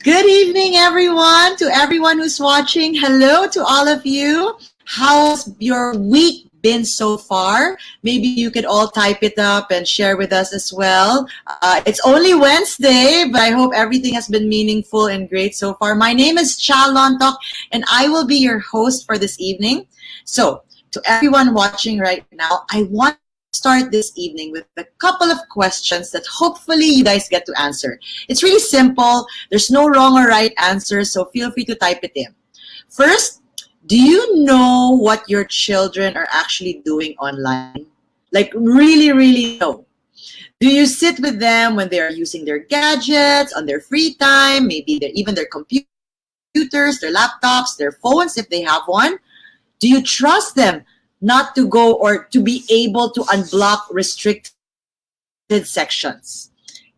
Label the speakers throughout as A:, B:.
A: Good evening, everyone. To everyone who's watching, hello to all of you. How's your week been so far? Maybe you could all type it up and share with us as well. It's only Wednesday, but I hope everything has been meaningful and great so far. My name is Cha Lontok, and I will be your host for this evening. So, to everyone watching right now, I want to start this evening with a couple of questions that hopefully you guys get to answer. It's really simple. There's no wrong or right answer, so feel free to type it in. First, do you know what your children are actually doing online? Like really, really know. Do you sit with them when they are using their gadgets, on their free time, maybe even their computers, their laptops, their phones if they have one? Do you trust them not to go or to be able to unblock restricted sections?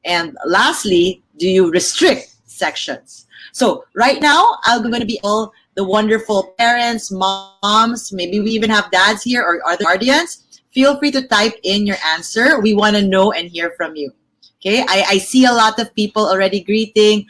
A: And lastly, do you restrict sections? So right now, I'm going to be all the wonderful parents, moms, maybe we even have dads here or other guardians. Feel free to type in your answer. We want to know and hear from you. Okay, I see a lot of people already greeting.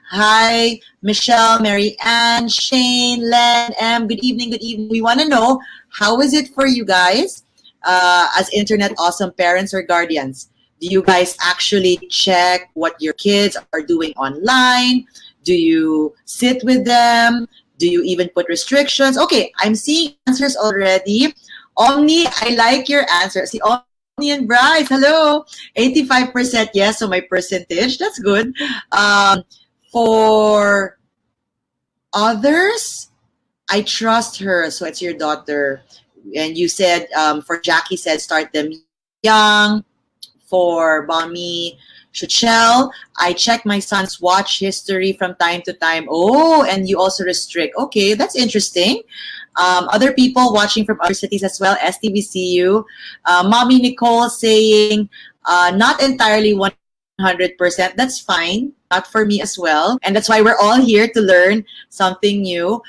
A: Hi, Michelle, Mary Ann, Shane, Len, M. Good evening, good evening. We want to know, how is it for you guys as internet awesome parents or guardians? Do you guys actually check what your kids are doing online? Do you sit with them? Do you even put restrictions? Okay, I'm seeing answers already. Omni, I like your answer. See, Omni and Bryce, hello. 85% yes, so my percentage, that's good. For others, I trust her. So it's your daughter. And you said, for Jackie said, start them young. For Mommy Shuchel, I check my son's watch history from time to time. Oh, and you also restrict. Okay, that's interesting. Other people watching from other cities as well, STVCU. Mommy Nicole saying, not entirely 100%. That's fine. Not for me as well. And that's why we're all here to learn something new.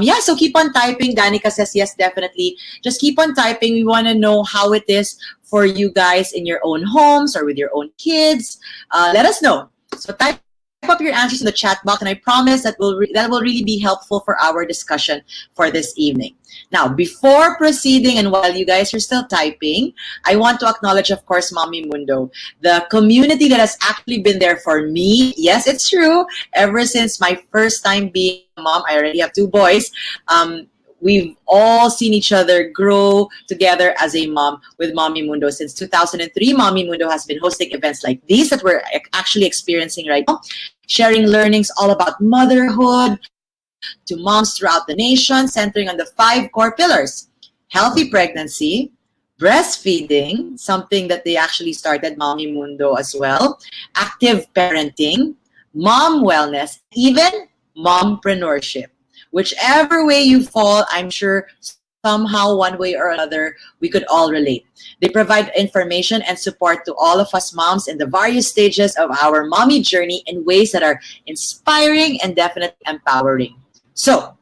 A: Yeah, so keep on typing. Danica says, yes, definitely. Just keep on typing. We want to know how it is for you guys in your own homes or with your own kids. Let us know. So type up your answers in the chat box, and I promise that will really be helpful for our discussion for this evening. Now, before proceeding and while you guys are still typing, I want to acknowledge, of course, Mommy Mundo, the community that has actually been there for me. Yes, it's true. Ever since my first time being a mom, I already have 2 boys. We've all seen each other grow together as a mom with Mommy Mundo. Since 2003, Mommy Mundo has been hosting events like these that we're actually experiencing right now, sharing learnings all about motherhood to moms throughout the nation, centering on the 5 core pillars: healthy pregnancy, breastfeeding, something that they actually started Mommy Mundo as well, active parenting, mom wellness, even mompreneurship. Whichever way you fall, I'm sure somehow, one way or another, we could all relate. They provide information and support to all of us moms in the various stages of our mommy journey in ways that are inspiring and definitely empowering. So,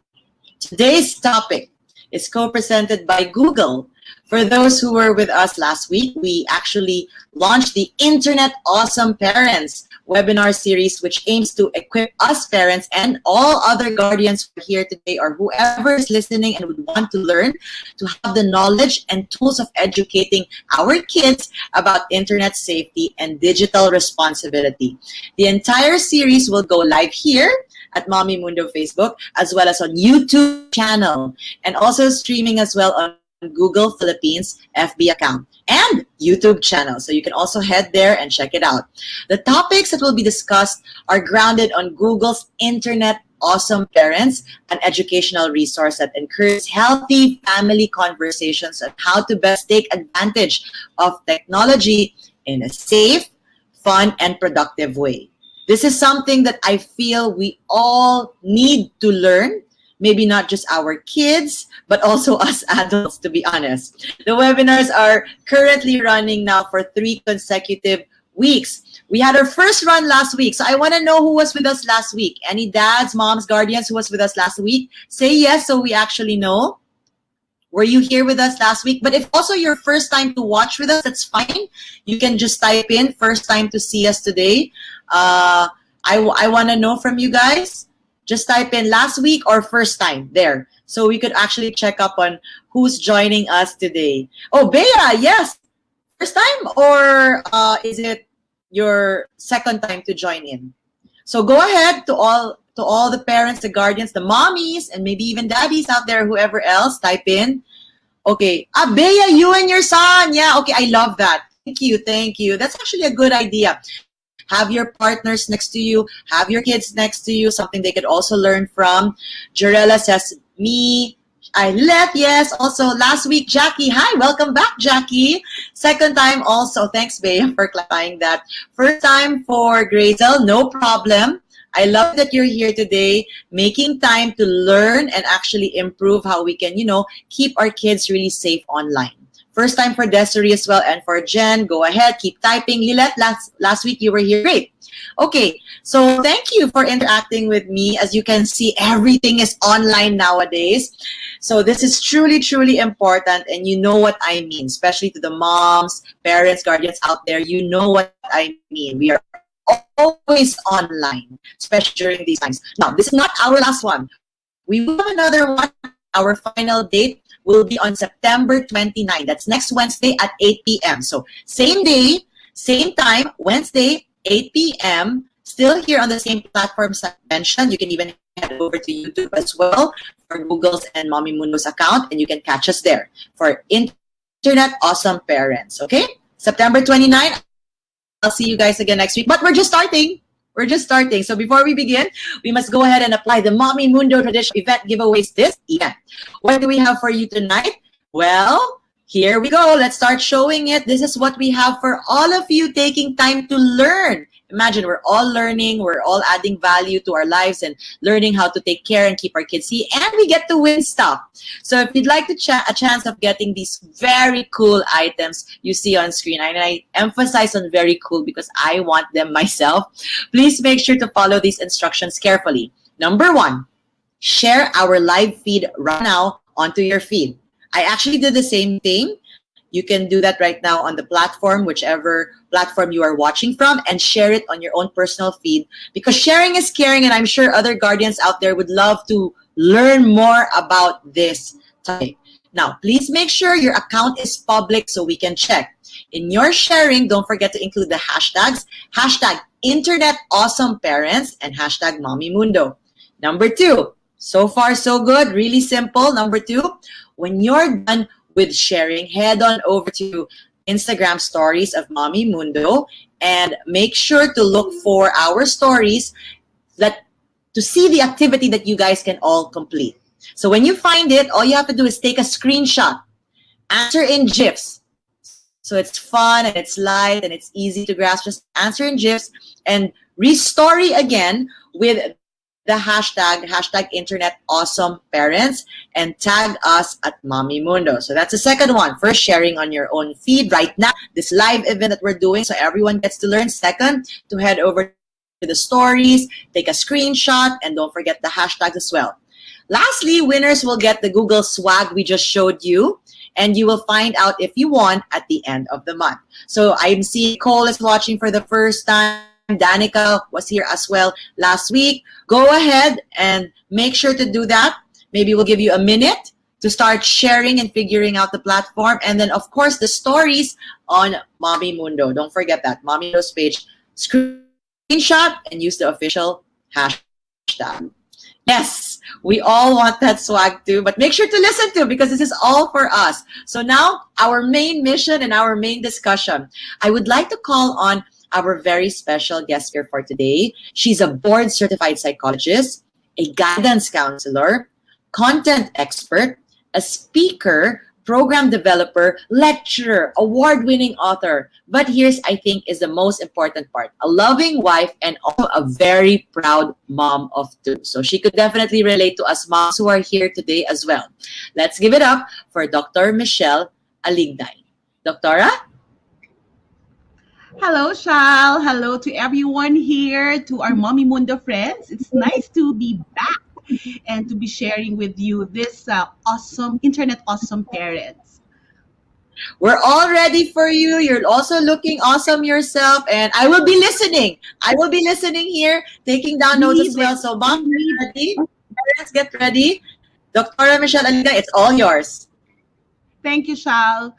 A: today's topic is co-presented by Google. For those who were with us last week, we actually launched the Internet Awesome Parents webinar series, which aims to equip us parents and all other guardians who are here today or whoever is listening and would want to learn to have the knowledge and tools of educating our kids about internet safety and digital responsibility. The entire series will go live here at Mommy Mundo Facebook, as well as on YouTube channel, and also streaming as well on Google Philippines FB account and YouTube channel. So you can also head there and check it out. The topics that will be discussed are grounded on Google's Internet Awesome Parents, an educational resource that encourages healthy family conversations on how to best take advantage of technology in a safe, fun, and productive way. This is something that I feel we all need to learn, maybe not just our kids, but also us adults, to be honest. The webinars are currently running now for 3 consecutive weeks. We had our first run last week, so I want to know who was with us last week. Any dads, moms, guardians who was with us last week? Say yes so we actually know. Were you here with us last week? But if also your first time to watch with us, that's fine. You can just type in first time to see us today. I want to know from you guys. Just type in last week or first time there. So we could actually check up on who's joining us today. Oh, Bea, yes. First time or is it your second time to join in? So go ahead to all the parents, the guardians, the mommies, and maybe even daddies out there, whoever else, type in. Okay. Bea, you and your son. Yeah, okay, I love that. Thank you. That's actually a good idea. Have your partners next to you. Have your kids next to you. Something they could also learn from. Jarella says, me. I left, yes. Also, last week, Jackie. Hi, welcome back, Jackie. Second time also. Thanks, Bea, for clarifying that. First time for Grazel, no problem. I love that you're here today, making time to learn and actually improve how we can, keep our kids really safe online. First time for Desiree as well, and for Jen, go ahead, keep typing. Lilette, last week you were here. Great. Okay, so thank you for interacting with me. As you can see, everything is online nowadays. So this is truly, truly important, and you know what I mean, especially to the moms, parents, guardians out there. You know what I mean. We are always online, especially during these times. Now, this is not our last one. We will have another one. Our final date will be on September 29. That's next Wednesday at 8 p.m. So same day, same time, Wednesday, 8 p.m. Still here on the same platforms I mentioned. You can even head over to YouTube as well for Google's and Mommy Mundo's account, and you can catch us there for Internet Awesome Parents. Okay? September 29. I'll see you guys again next week. But we're just starting. We're just starting. So before we begin, we must go ahead and apply the Mommy Mundo traditional event giveaways this event. What do we have for you tonight? Well, here we go. Let's start showing it. This is what we have for all of you taking time to learn. Imagine we're all learning, we're all adding value to our lives and learning how to take care and keep our kids safe, and we get to win stuff. So if you'd like to a chance of getting these very cool items you see on screen, and I emphasize on very cool because I want them myself, please make sure to follow these instructions carefully. Number 1, share our live feed right now onto your feed. I actually did the same thing. You can do that right now on the platform, whichever platform you are watching from, and share it on your own personal feed, because sharing is caring, and I'm sure other guardians out there would love to learn more about this topic. Now, please make sure your account is public so we can check. In your sharing, don't forget to include the hashtags, hashtag Internet Awesome Parents and hashtag Mommy Mundo. Number 2, so far so good, really simple. Number 2, when you're done with sharing, head on over to Instagram stories of Mommy Mundo and make sure to look for our stories to see the activity that you guys can all complete. So when you find it, all you have to do is take a screenshot, answer in GIFs. So it's fun and it's light and it's easy to grasp. Just answer in GIFs and restory again with the hashtag Internet Awesome Parents, and tag us at Mommy Mundo. So that's the second one. First, sharing on your own feed right now, this live event that we're doing so everyone gets to learn. Second, to head over to the stories, take a screenshot, and don't forget the hashtags as well. Lastly, winners will get the Google swag we just showed you, and you will find out if you won at the end of the month. So I'm seeing Cole is watching for the first time. Danica was here as well last week. Go ahead and make sure to do that. Maybe we'll give you a minute to start sharing and figuring out the platform. And then, of course, the stories on Mommy Mundo. Don't forget that. Mommy Mundo's page. Screenshot and use the official hashtag. Yes, we all want that swag too, but make sure to listen to because this is all for us. So now, our main mission and our main discussion. I would like to call on our very special guest here for today. She's a board-certified psychologist, a guidance counselor, content expert, a speaker, program developer, lecturer, award-winning author. But here's, I think, is the most important part. A loving wife and also a very proud mom of two. So she could definitely relate to us moms who are here today as well. Let's give it up for Dr. Michelle Alignay. Doctora?
B: Hello, Shal. Hello to everyone here, to our Mommy Mundo friends. It's nice to be back and to be sharing with you this awesome, internet awesome parents.
A: We're all ready for you. You're also looking awesome yourself, and I will be listening. I will be listening here, taking down notes as well. So, mom, get ready. Parents, get ready. Dr. Michelle Alignay, it's all yours.
B: Thank you, Shal.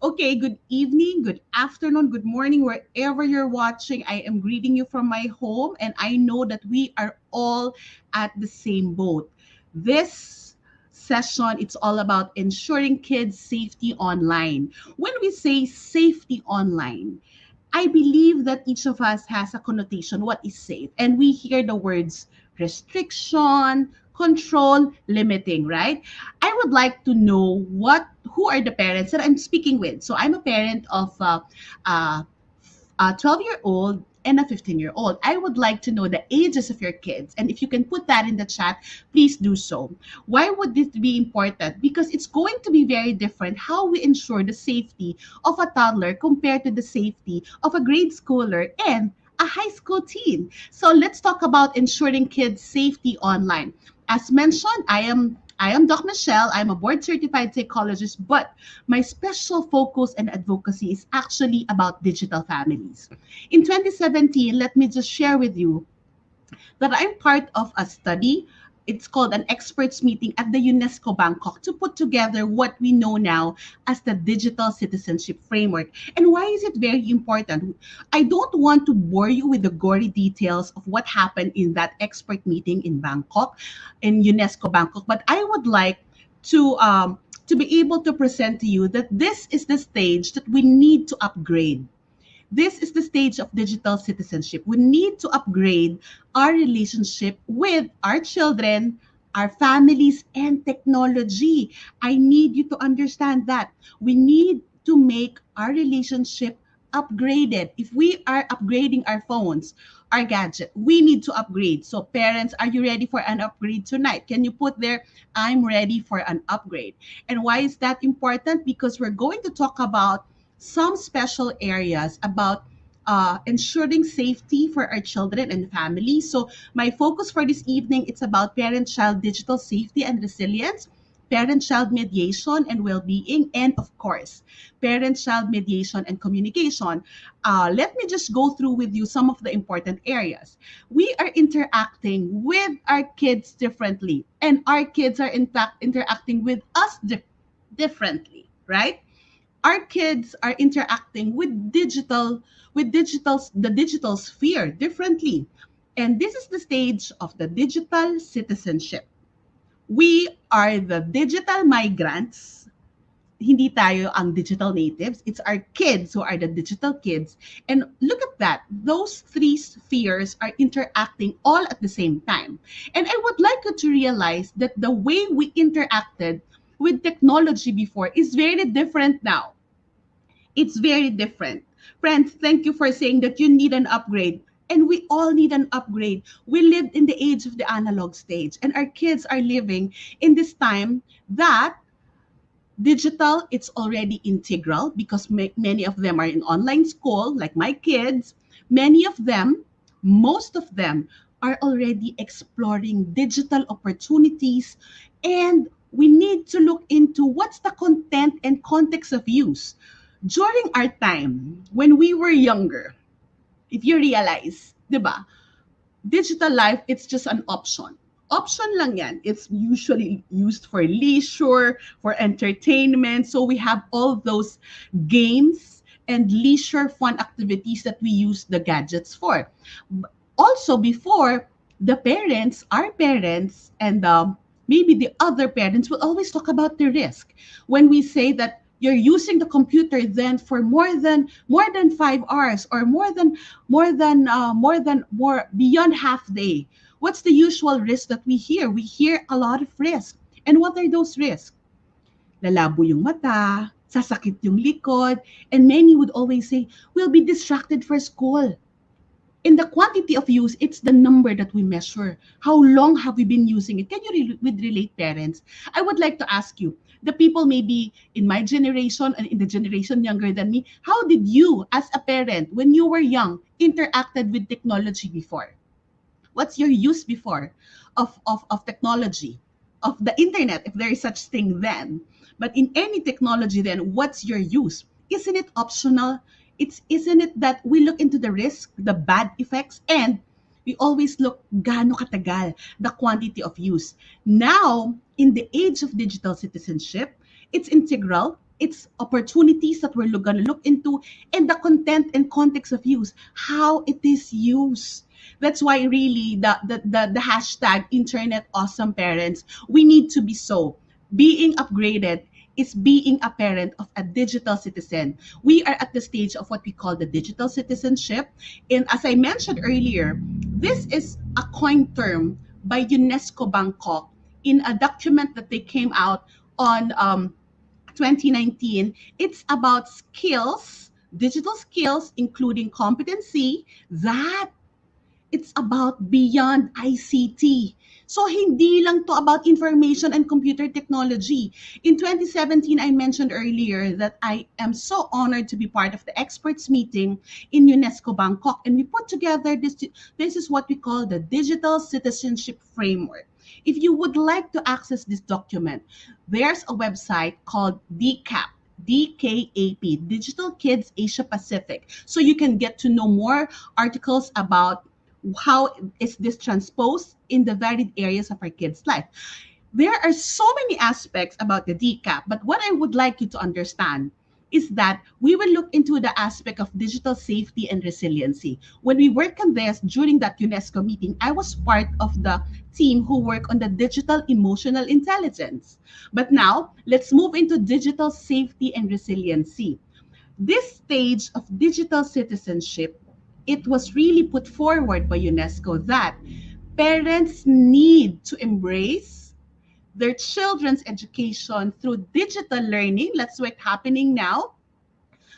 B: Okay, good evening, good afternoon, good morning, wherever you're watching. I am greeting you from my home, and I know that we are all at the same boat. This session, it's all about ensuring kids' safety online. When we say safety online, I believe that each of us has a connotation, what is safe? And we hear the words restriction, control, limiting, right? I would like to know who are the parents that I'm speaking with. So I'm a parent of uh, a 12-year-old and a 15-year-old. I would like to know the ages of your kids. And if you can put that in the chat, please do so. Why would this be important? Because it's going to be very different how we ensure the safety of a toddler compared to the safety of a grade schooler and a high school teen. So let's talk about ensuring kids' safety online. As mentioned, I am Doc Michelle. I'm a board certified psychologist, but my special focus and advocacy is actually about digital families. In 2017, let me just share with you that I'm part of a study. It's called an experts meeting at the Unesco Bangkok to put together what we know now as the digital citizenship framework. And why is it very important? I don't want to bore you with the gory details of what happened in that expert meeting in Bangkok, in Unesco Bangkok, but I would like to be able to present to you that this is the stage that we need to upgrade. This is the stage of digital citizenship. We need to upgrade our relationship with our children, our families, and technology. I need you to understand that. We need to make our relationship upgraded. If we are upgrading our phones, our gadget, we need to upgrade. So parents, are you ready for an upgrade tonight? Can you put there, I'm ready for an upgrade? And why is that important? Because we're going to talk about some special areas about ensuring safety for our children and families. So my focus for this evening, it's about parent-child digital safety and resilience, parent-child mediation and well-being, and of course, parent-child mediation and communication. Let me just go through with you some of the important areas. We are interacting with our kids differently, and our kids are in fact interacting with us differently, right? Our kids are interacting with the digital sphere differently. And this is the stage of the digital citizenship. We are the digital migrants. Hindi tayo ang digital natives. It's our kids who are the digital kids. And look at that. Those three spheres are interacting all at the same time. And I would like you to realize that the way we interacted with technology before is very different now. It's very different. Friends, thank you for saying that you need an upgrade. And we all need an upgrade. We lived in the age of the analog stage, and our kids are living in this time that digital, it's already integral because many of them are in online school, like my kids. Many of them, most of them, are already exploring digital opportunities. And we need to look into what's the content and context of use. During our time, when we were younger, if you realize, di ba, digital life, it's just an option. Option lang yan. It's usually used for leisure, for entertainment. So we have all those games and leisure fun activities that we use the gadgets for. Also, before, the parents, our parents, and maybe the other parents will always talk about the risk. When we say that you're using the computer then for more than 5 hours, or more beyond half day, what's the usual risk that we hear? We hear a lot of risk. And what are those risks? Lalabo yung mata, sasakit yung likod, and many would always say, we'll be distracted for school. In the quantity of use, it's the number that we measure. How long have we been using it? Can you relate, parents? I would like to ask you, the people maybe in my generation and in the generation younger than me, how did you, as a parent, when you were young, interacted with technology before? What's your use before of technology, of the internet, if there is such thing then? But in any technology then, what's your use? Isn't it optional? Isn't it that we look into the risk, the bad effects, and we always look gaano katagal, the quantity of use. Now, in the age of digital citizenship, it's integral. It's opportunities that we're going to look into, and the content and context of use, how it is used. That's why really the hashtag internet awesome parents, we need to be so. Being upgraded is being a parent of a digital citizen. We are at the stage of what we call the digital citizenship. And as I mentioned earlier, this is a coined term by UNESCO Bangkok in a document that they came out on 2019. It's about skills, digital skills, including competency, that it's about beyond ICT. So hindi lang to about information and computer technology. In 2017, I mentioned earlier that I am so honored to be part of the experts meeting in Unesco Bangkok, and we put together this is what we call the Digital Citizenship Framework. If you would like to access this document, there's a website called DCAP, DKAP, Digital Kids Asia Pacific. So you can get to know more articles about how is this transposed in the varied areas of our kids' life. There are so many aspects about the DCAP, but what I would like you to understand is that we will look into the aspect of digital safety and resiliency. When we work on this during that UNESCO meeting, I was part of the team who work on the digital emotional intelligence. But now, let's move into digital safety and resiliency. This stage of digital citizenship, it was really put forward by UNESCO that parents need to embrace their children's education through digital learning. That's what's happening now.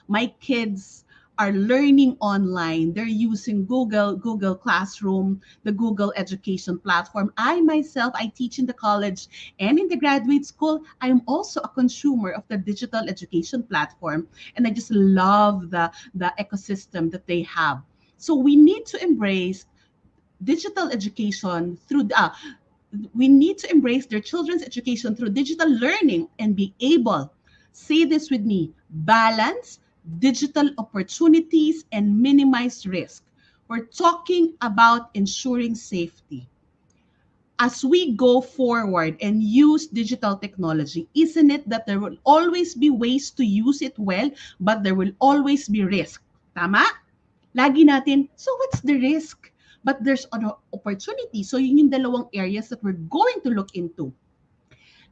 B: My kids are learning online. They're using Google Classroom, the Google education platform. I myself, I teach in the college and in the graduate school. I am also a consumer of the digital education platform, and I just love the ecosystem that they have. So we need to embrace digital education through we need to embrace their children's education through digital learning and be able, say this with me, balance digital opportunities and minimize risk. We're talking about ensuring safety. As we go forward and use digital technology, isn't it that there will always be ways to use it well, but there will always be risk? Tama? Lagi natin, so what's the risk? But there's an opportunity. So yun yung dalawang areas that we're going to look into.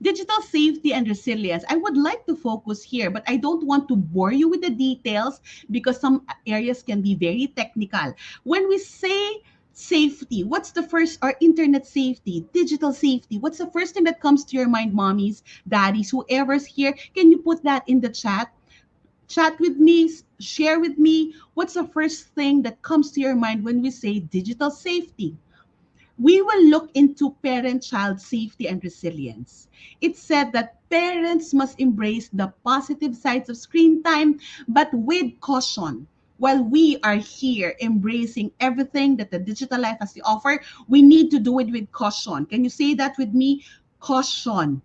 B: Digital safety and resilience. I would like to focus here, but I don't want to bore you with the details because some areas can be very technical. When we say safety, what's the first, or internet safety, digital safety, what's the first thing that comes to your mind, mommies, daddies, whoever's here? Can you put that in the chat? Chat with me, share with me what's the first thing that comes to your mind when we say digital safety. We will look into parent-child safety and resilience. It said that parents must embrace the positive sides of screen time, but with caution. While we are here embracing everything that the digital life has to offer, we need to do it with caution. Can you say that with me? Caution.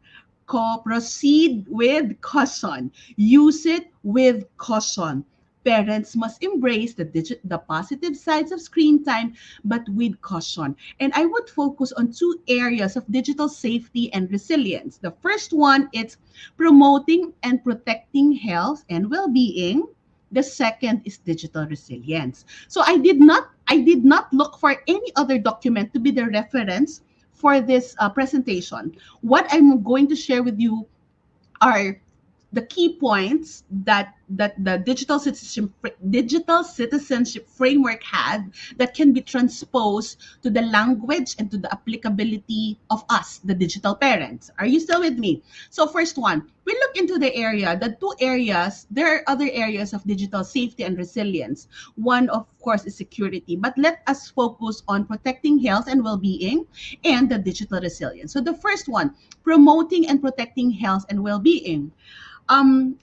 B: Proceed with caution. Use it with caution. Parents must embrace the positive sides of screen time, but with caution. And I would focus on two areas of digital safety and resilience. The first one is promoting and protecting health and well-being. The second is digital resilience. So I did not look for any other document to be the reference for this presentation. What I'm going to share with you are the key points that the digital citizenship framework had that can be transposed to the language and to the applicability of us, the digital parents. Are you still with me? So first one, we look into the two areas. There are other areas of digital safety and resilience. One, of course, is security, but let us focus on protecting health and well-being and the digital resilience. So the first one, promoting and protecting health and well-being.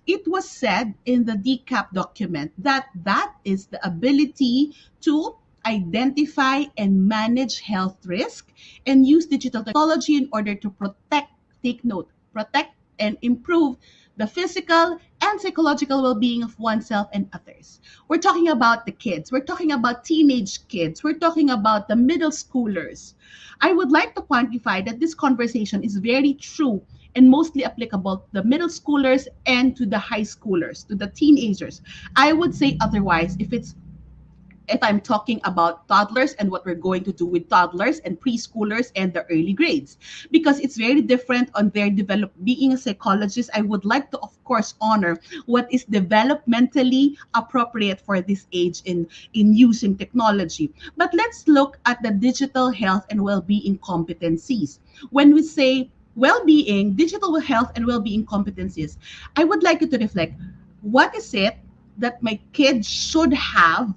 B: It was said in the DCAP document that that is the ability to identify and manage health risk and use digital technology in order to protect, take note, protect and improve the physical and psychological well-being of oneself and others. We're talking about the kids. We're talking about teenage kids. We're talking about the middle schoolers. I would like to quantify that this conversation is very true and mostly applicable to the middle schoolers and to the high schoolers, to the teenagers. I would say otherwise if I'm talking about toddlers and what we're going to do with toddlers and preschoolers and the early grades, because it's very different on their develop. Being a psychologist, I would like to, of course, honor what is developmentally appropriate for this age in using technology. But let's look at the digital health and well-being competencies. When we say well-being, digital health and well-being competencies, I would like you to reflect, what is it that my kids should have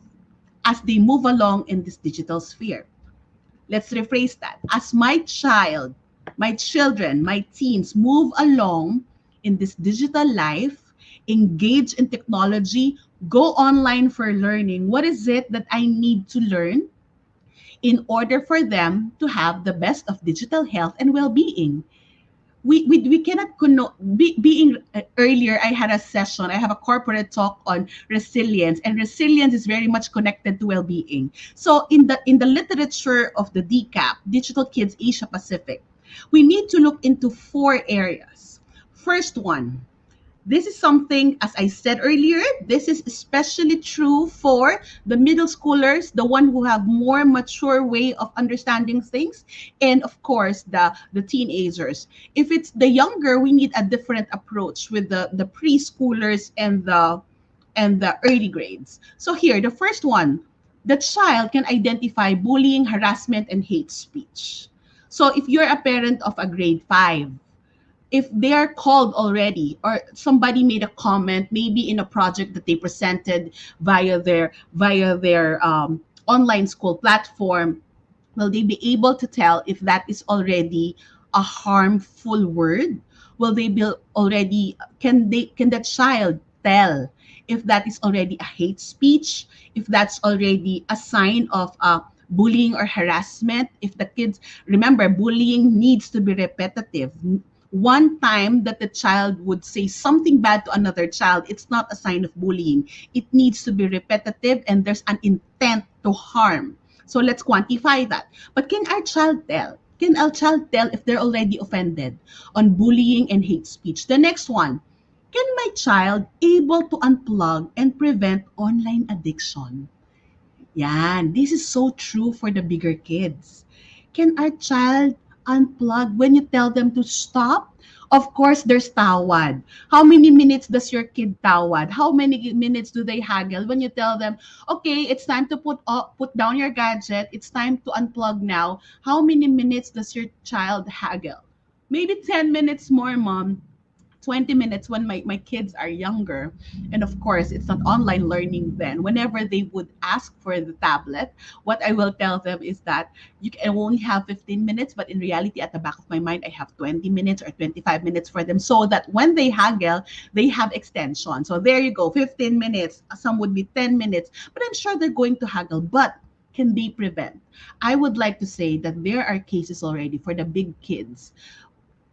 B: as they move along in this digital sphere? Let's rephrase that. As my children, my teens move along in this digital life, engage in technology, go online for learning, what is it that I need to learn in order for them to have the best of digital health and well-being? We cannot being earlier I had a session, I have a corporate talk on resilience, and resilience is very much connected to well-being. So in the literature of the DCAP, Digital Kids Asia Pacific, we need to look into four areas. First one, this is something, as I said earlier, this is especially true for the middle schoolers, the one who have more mature way of understanding things, and of course the teenagers. If it's the younger, we need a different approach with the preschoolers and the early grades. So here, the first one, the child can identify bullying, harassment, and hate speech. So if you're a parent of a grade 5, if they're called already or somebody made a comment maybe in a project that they presented via their online school platform, will they be able to tell if that is already a harmful word? Will they be already, can that child tell if that is already a hate speech, if that's already a sign of bullying or harassment? If the kids, remember, bullying needs to be repetitive. One time that the child would say something bad to another child, it's not a sign of bullying. It needs to be repetitive and there's an intent to harm. So let's quantify that. But can our child tell? Can our child tell if they're already offended on bullying and hate speech? The next one, can my child able to unplug and prevent online addiction? Yan, this is so true for the bigger kids. Can our child unplug when you tell them to stop? Of course, there's tawad. How many minutes does your kid tawad? How many minutes do they haggle when you tell them, okay, it's time to put down your gadget. It's time to unplug now. How many minutes does your child haggle? Maybe 10 minutes more, mom. 20 minutes when my kids are younger. And of course, it's not online learning then. Whenever they would ask for the tablet, what I will tell them is that you can only have 15 minutes, but in reality, at the back of my mind, I have 20 minutes or 25 minutes for them so that when they haggle, they have extension. So there you go, 15 minutes. Some would be 10 minutes, but I'm sure they're going to haggle. But can they prevent? I would like to say that there are cases already for the big kids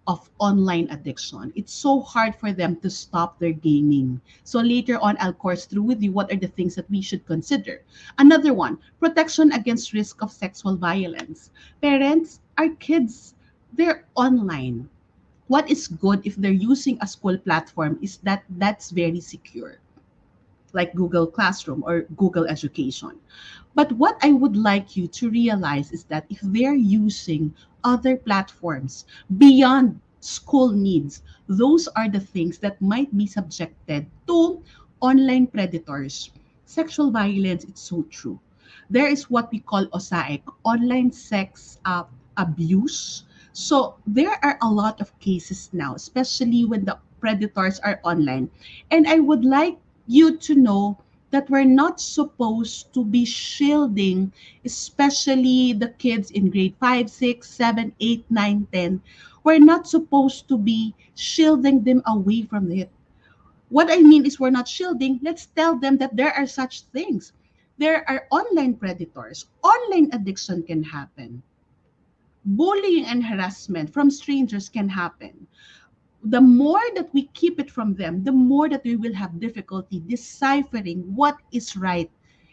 B: of online addiction. It's so hard for them to stop their gaming. So later on, I'll course through with you what are the things that we should consider. Another one, protection against risk of sexual violence. Parents, our kids, they're online. What is good if they're using a school platform is that that's very secure, like Google Classroom or Google Education. But what I would like you to realize is that if they're using other platforms beyond school needs, those are the things that might be subjected to online predators. Sexual violence, it's so true. There is what we call OSAIC, online sex abuse. So there are a lot of cases now, especially when the predators are online. And I would like you to know that we're not supposed to be shielding, especially the kids in grade 5, 6, 7, 8, 9, 10. We're not supposed to be shielding them away from it. What I mean is, we're not shielding. Let's tell them that there are such things. There are online predators. Online addiction can happen. Bullying and harassment from strangers can happen. The more that we keep it from them, the more that we will have difficulty deciphering what is right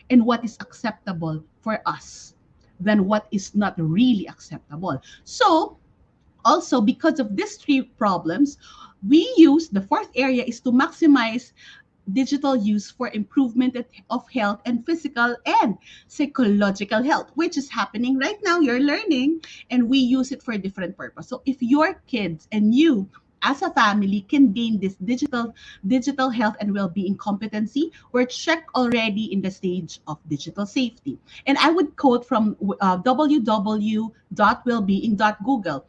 B: and what is acceptable for us than what is not really acceptable. So, also, because of these three problems, we use the fourth area is to maximize digital use for improvement of health and physical and psychological health, which is happening right now. You're learning, and we use it for different purpose. So if your kids and you as a family can gain this digital health and well-being competency, we're checked already in the stage of digital safety. And I would quote from www.wellbeing.google.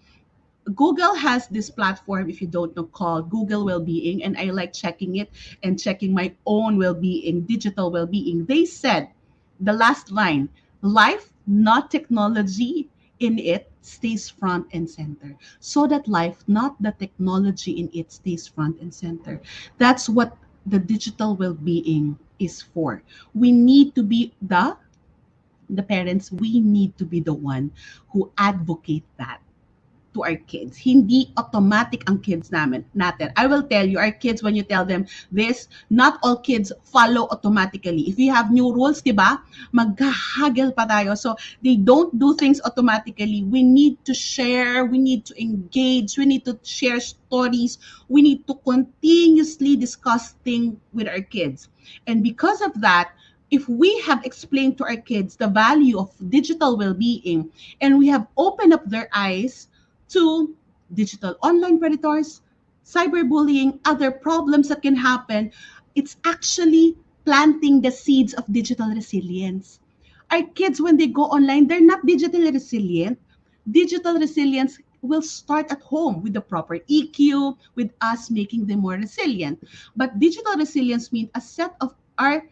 B: Google has this platform, if you don't know, called Google Wellbeing, and I like checking it and checking my own well-being, digital well-being. They said, the last line, life, not technology in it, stays front and center. So that life, not the technology in it, stays front and center. That's what the digital well-being is for. We need to be the parents, we need to be the one who advocate that to our kids. Hindi automatic ang kids natin. I will tell you, our kids, when you tell them this, not all kids follow automatically. If you have new rules, diba, maghahagel pa tayo. So, they don't do things automatically. We need to share, we need to engage, we need to share stories, we need to continuously discuss things with our kids. And because of that, if we have explained to our kids the value of digital well-being and we have opened up their eyes to digital online predators, cyberbullying, other problems that can happen, it's actually planting the seeds of digital resilience. Our kids, when they go online, they're not digitally resilient. Digital resilience will start at home with the proper EQ, with us making them more resilient. But digital resilience means a set of our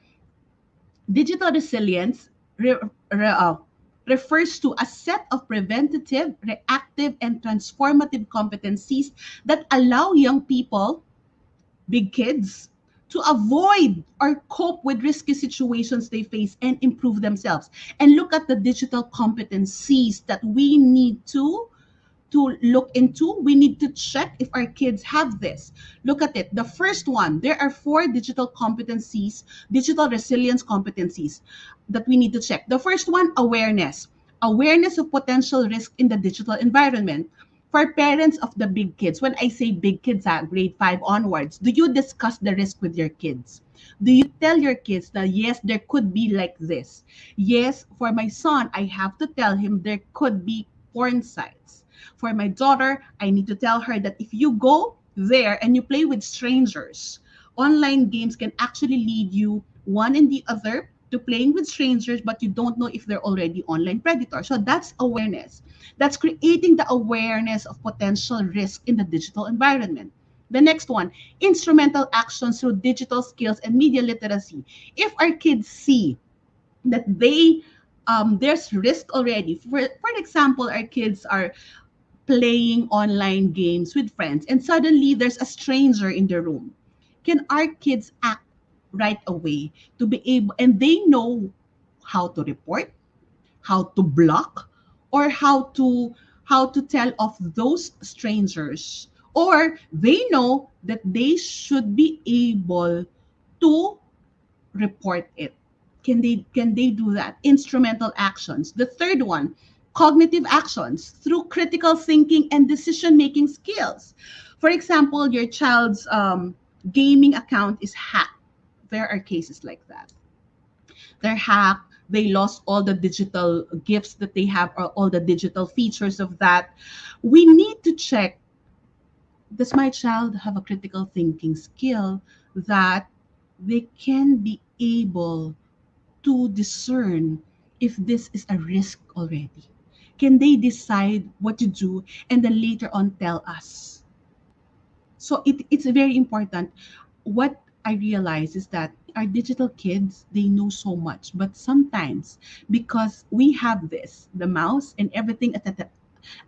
B: digital resilience refers to a set of preventative, reactive, and transformative competencies that allow young people, big kids, to avoid or cope with risky situations they face and improve themselves. And look at the digital competencies that we need to look into. We need to check if our kids have this. Look at it. The first one, there are 4 digital competencies, digital resilience competencies that we need to check. The first one, awareness. Awareness of potential risk in the digital environment. For parents of the big kids, when I say big kids, grade 5 onwards, do you discuss the risk with your kids? Do you tell your kids that, yes, there could be like this? Yes, for my son, I have to tell him there could be porn sites. For my daughter, I need to tell her that if you go there and you play with strangers, online games can actually lead you one and the other to playing with strangers, but you don't know if they're already online predators. So that's awareness. That's creating the awareness of potential risk in the digital environment. The next one, instrumental actions through digital skills and media literacy. If our kids see that there's risk already. For example, our kids are playing online games with friends and suddenly there's a stranger in the room. Can our kids act right away to be able, and they know how to report, how to block, or how to tell of those strangers, or they know that they should be able to report it. Can they do that? Instrumental actions. The third one, cognitive actions through critical thinking and decision making skills. For example, your child's gaming account is hacked. There are cases like that. They're hacked. They lost all the digital gifts that they have, or all the digital features of that. We need to check, does my child have a critical thinking skill that they can be able to discern if this is a risk already? Can they decide what to do and then later on tell us? So it's very important. What I realize is that our digital kids, they know so much, but sometimes because we have this, the mouse and everything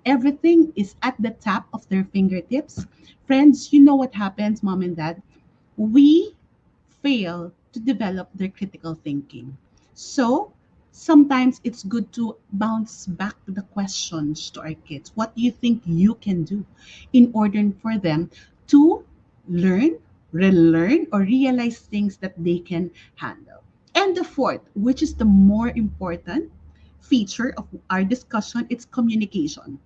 B: everything is at the tap of their fingertips. Friends, you know what happens, mom and dad? We fail to develop their critical thinking. So sometimes it's good to bounce back to the questions to our kids. What do you think you can do in order for them to learn, relearn, or realize things that they can handle? And the fourth, which is the more important feature of our discussion, it's communication.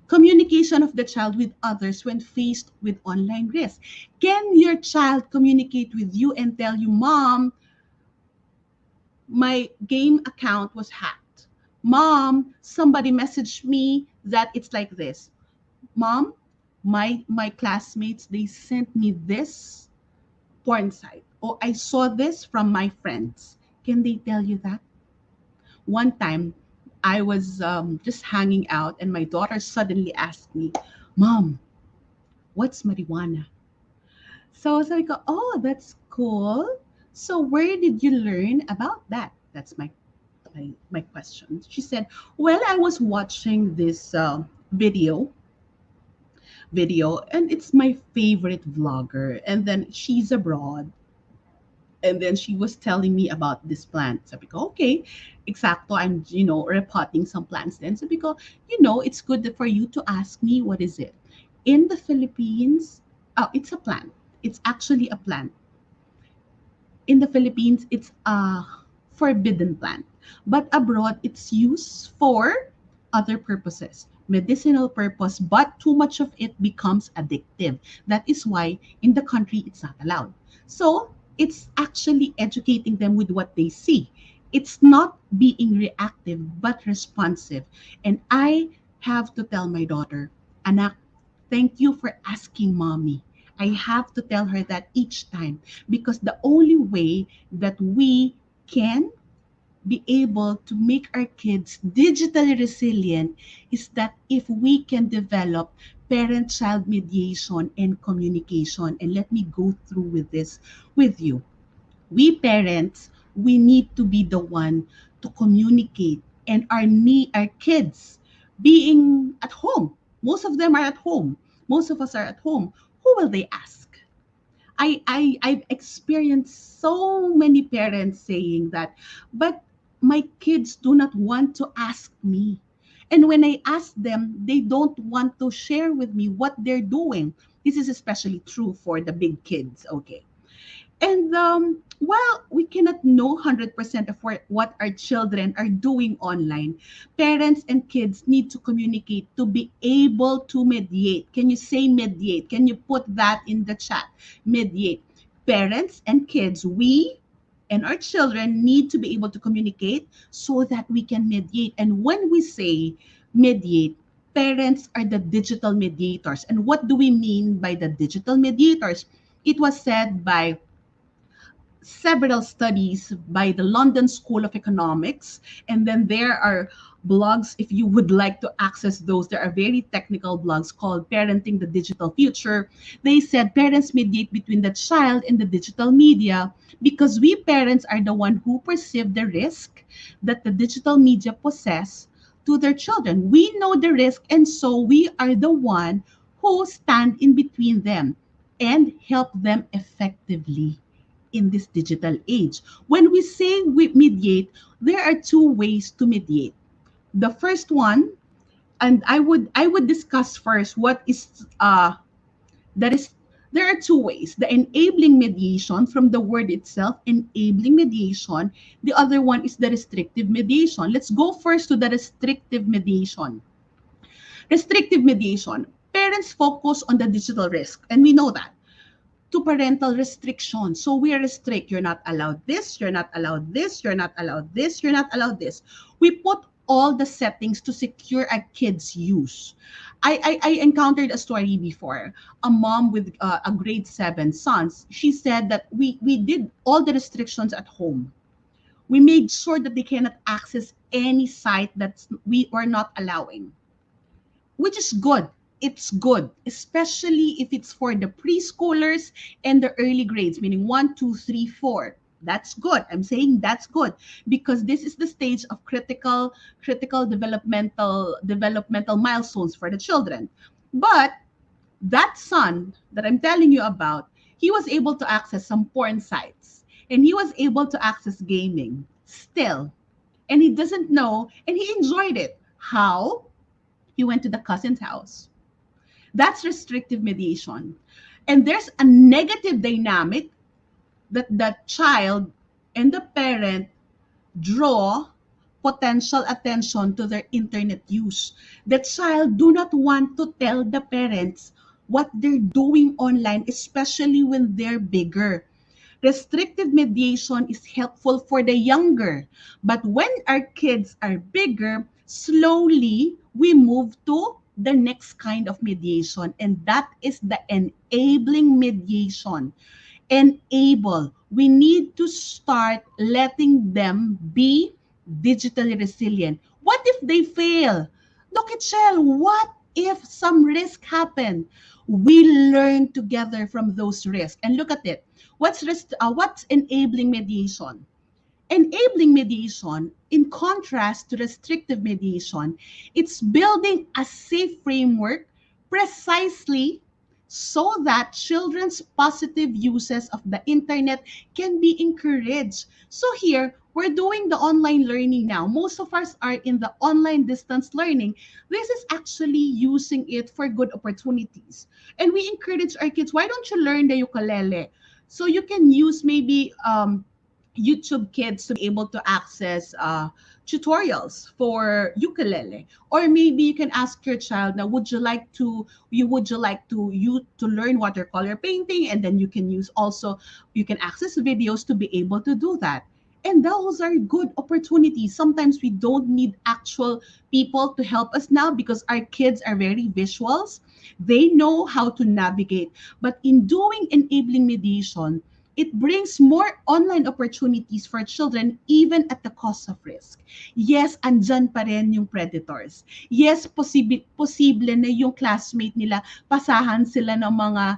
B: Communication of the child with others when faced with online risk. Can your child communicate with you and tell you, Mom, my game account was hacked? Mom, somebody messaged me that it's like this. Mom, my classmates, they sent me this porn site. Or I saw this from my friends. Can they tell you that? One time, I was just hanging out, and my daughter suddenly asked me, Mom, what's marijuana? So I go, oh, that's cool. So where did you learn about that? That's my question. She said, well, I was watching this video, and it's my favorite vlogger. And then she's abroad, and then she was telling me about this plant. So I go, okay, exacto. I'm, repotting some plants. Then so because, it's good for you to ask me what is it. In the Philippines, oh, it's a plant. It's actually a plant. In the Philippines, it's a forbidden plant. But abroad, it's used for other purposes, medicinal purpose, but too much of it becomes addictive. That is why in the country, it's not allowed. So it's actually educating them with what they see. It's not being reactive, but responsive. And I have to tell my daughter, Anak, thank you for asking mommy. I have to tell her that each time, because the only way that we can be able to make our kids digitally resilient is that if we can develop parent-child mediation and communication. And let me go through with this with you. We parents, we need to be the one to communicate, and our kids being at home. Most of them are at home. Most of us are at home. Who will they ask? I've experienced so many parents saying that, but my kids do not want to ask me. And when I ask them, they don't want to share with me what they're doing. This is especially true for the big kids, okay? And while we cannot know 100% of what our children are doing online, parents and kids need to communicate to be able to mediate. Can you say mediate? Can you put that in the chat? Mediate. Parents and kids, we and our children need to be able to communicate so that we can mediate. And when we say mediate, parents are the digital mediators. And what do we mean by the digital mediators? It was said by several studies by the London School of Economics, and then there are blogs if you would like to access those. There are very technical blogs called Parenting the Digital Future. They said parents mediate between the child and the digital media because we parents are the one who perceive the risk that the digital media possess to their children. We know the risk, and so we are the one who stand in between them and help them effectively in this digital age. When we say we mediate, there are two ways to mediate. The first one, and I would discuss first what is that is there are two ways. The enabling mediation, from the word itself, enabling mediation. The other one is the restrictive mediation. Let's go first to the restrictive mediation. Restrictive mediation. Parents focus on the digital risk, and we know that to parental restriction. So we restrict, you're not allowed this, you're not allowed this, you're not allowed this, you're not allowed this. We put all the settings to secure a kid's use. I encountered a story before. A mom with a grade 7 sons, she said that we did all the restrictions at home. We made sure that they cannot access any site that we were not allowing, which is good. It's good, especially if it's for the preschoolers and the early grades, meaning 1, 2, 3, 4. That's good. I'm saying that's good because this is the stage of critical developmental milestones for the children. But that son that I'm telling you about, he was able to access some porn sites and he was able to access gaming still. And he doesn't know, and he enjoyed it. How? He went to the cousin's house. That's restrictive mediation. And there's a negative dynamic that the child and the parent draw potential attention to their internet use. The child do not want to tell the parents what they're doing online, especially when they're bigger. Restrictive mediation is helpful for the younger, but when our kids are bigger, slowly we move to the next kind of mediation, and that is the enabling mediation. Enable. We need to start letting them be digitally resilient. What if they fail? Look at Shell. What if some risk happen? We learn together from those risks. And look at it. What's enabling mediation? Enabling mediation, in contrast to restrictive mediation, it's building a safe framework precisely so that children's positive uses of the internet can be encouraged. So here, we're doing the online learning now. Most of us are in the online distance learning. This is actually using it for good opportunities. And we encourage our kids, why don't you learn the ukulele? So you can use maybe YouTube Kids to be able to access tutorials for ukulele, or maybe you can ask your child, now would you like to learn watercolor painting, and then you can use also you can access videos to be able to do that. And those are good opportunities. Sometimes we don't need actual people to help us now because our kids are very visuals. They know how to navigate. But in doing enabling mediation, it brings more online opportunities for children even at the cost of risk. Yes, andyan pa rin yung predators. Yes, posible na yung classmate nila, pasahan sila ng mga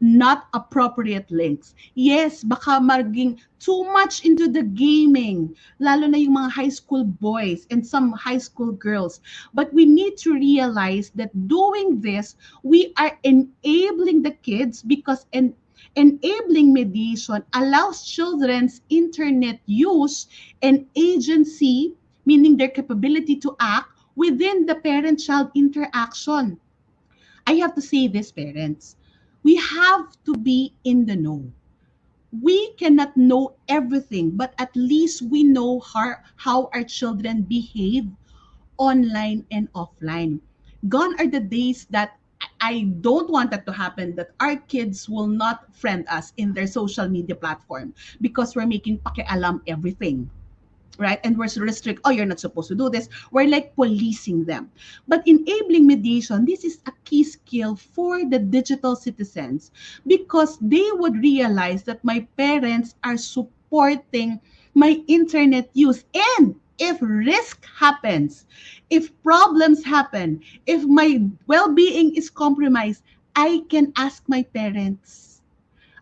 B: not appropriate links. Yes, baka maging too much into the gaming, lalo na yung mga high school boys and some high school girls. But we need to realize that doing this, we are enabling the kids because enabling mediation allows children's internet use and agency, meaning their capability to act within the parent-child interaction. I have to say this, parents. We have to be in the know. We cannot know everything, but at least we know how our children behave online and offline. Gone are the days that I don't want that to happen, that our kids will not friend us in their social media platform because we're making pakialam everything. right? And we're restrict, oh, you're not supposed to do this. We're like policing them. But enabling mediation, this is a key skill for the digital citizens because they would realize that my parents are supporting my internet use. And if risk happens, if problems happen, if my well-being is compromised, I can ask my parents.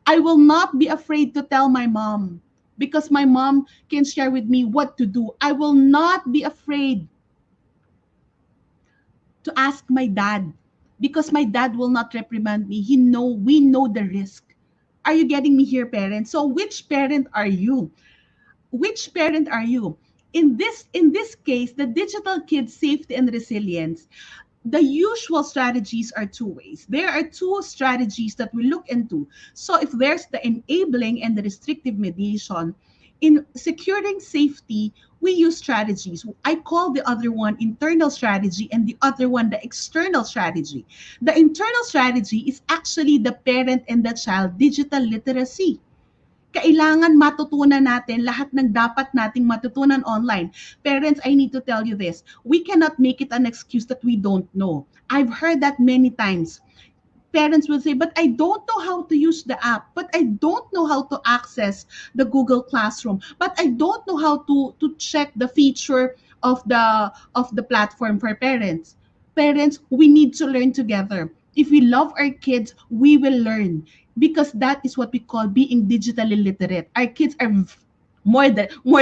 B: I will not be afraid to tell my mom because my mom can share with me what to do. I will not be afraid to ask my dad because my dad will not reprimand me. We know the risk. Are you getting me here, parents? So which parent are you? Which parent are you? In this case, the digital kids safety and resilience, the usual strategies are two ways. There are two strategies that we look into. So if there's the enabling and the restrictive mediation, in securing safety, we use strategies. I call the other one internal strategy and the other one the external strategy. The internal strategy is actually the parent and the child digital literacy. Kailangan matutunan natin lahat ng dapat nating matutunan online. Parents, I need to tell you this. We cannot make it an excuse that we don't know. I've heard that many times. Parents will say, but I don't know how to use the app, but I don't know how to access the Google Classroom, but I don't know how to check the feature of the platform for parents. Parents, we need to learn together. If we love our kids, we will learn because that is what we call being digitally literate. Our kids are more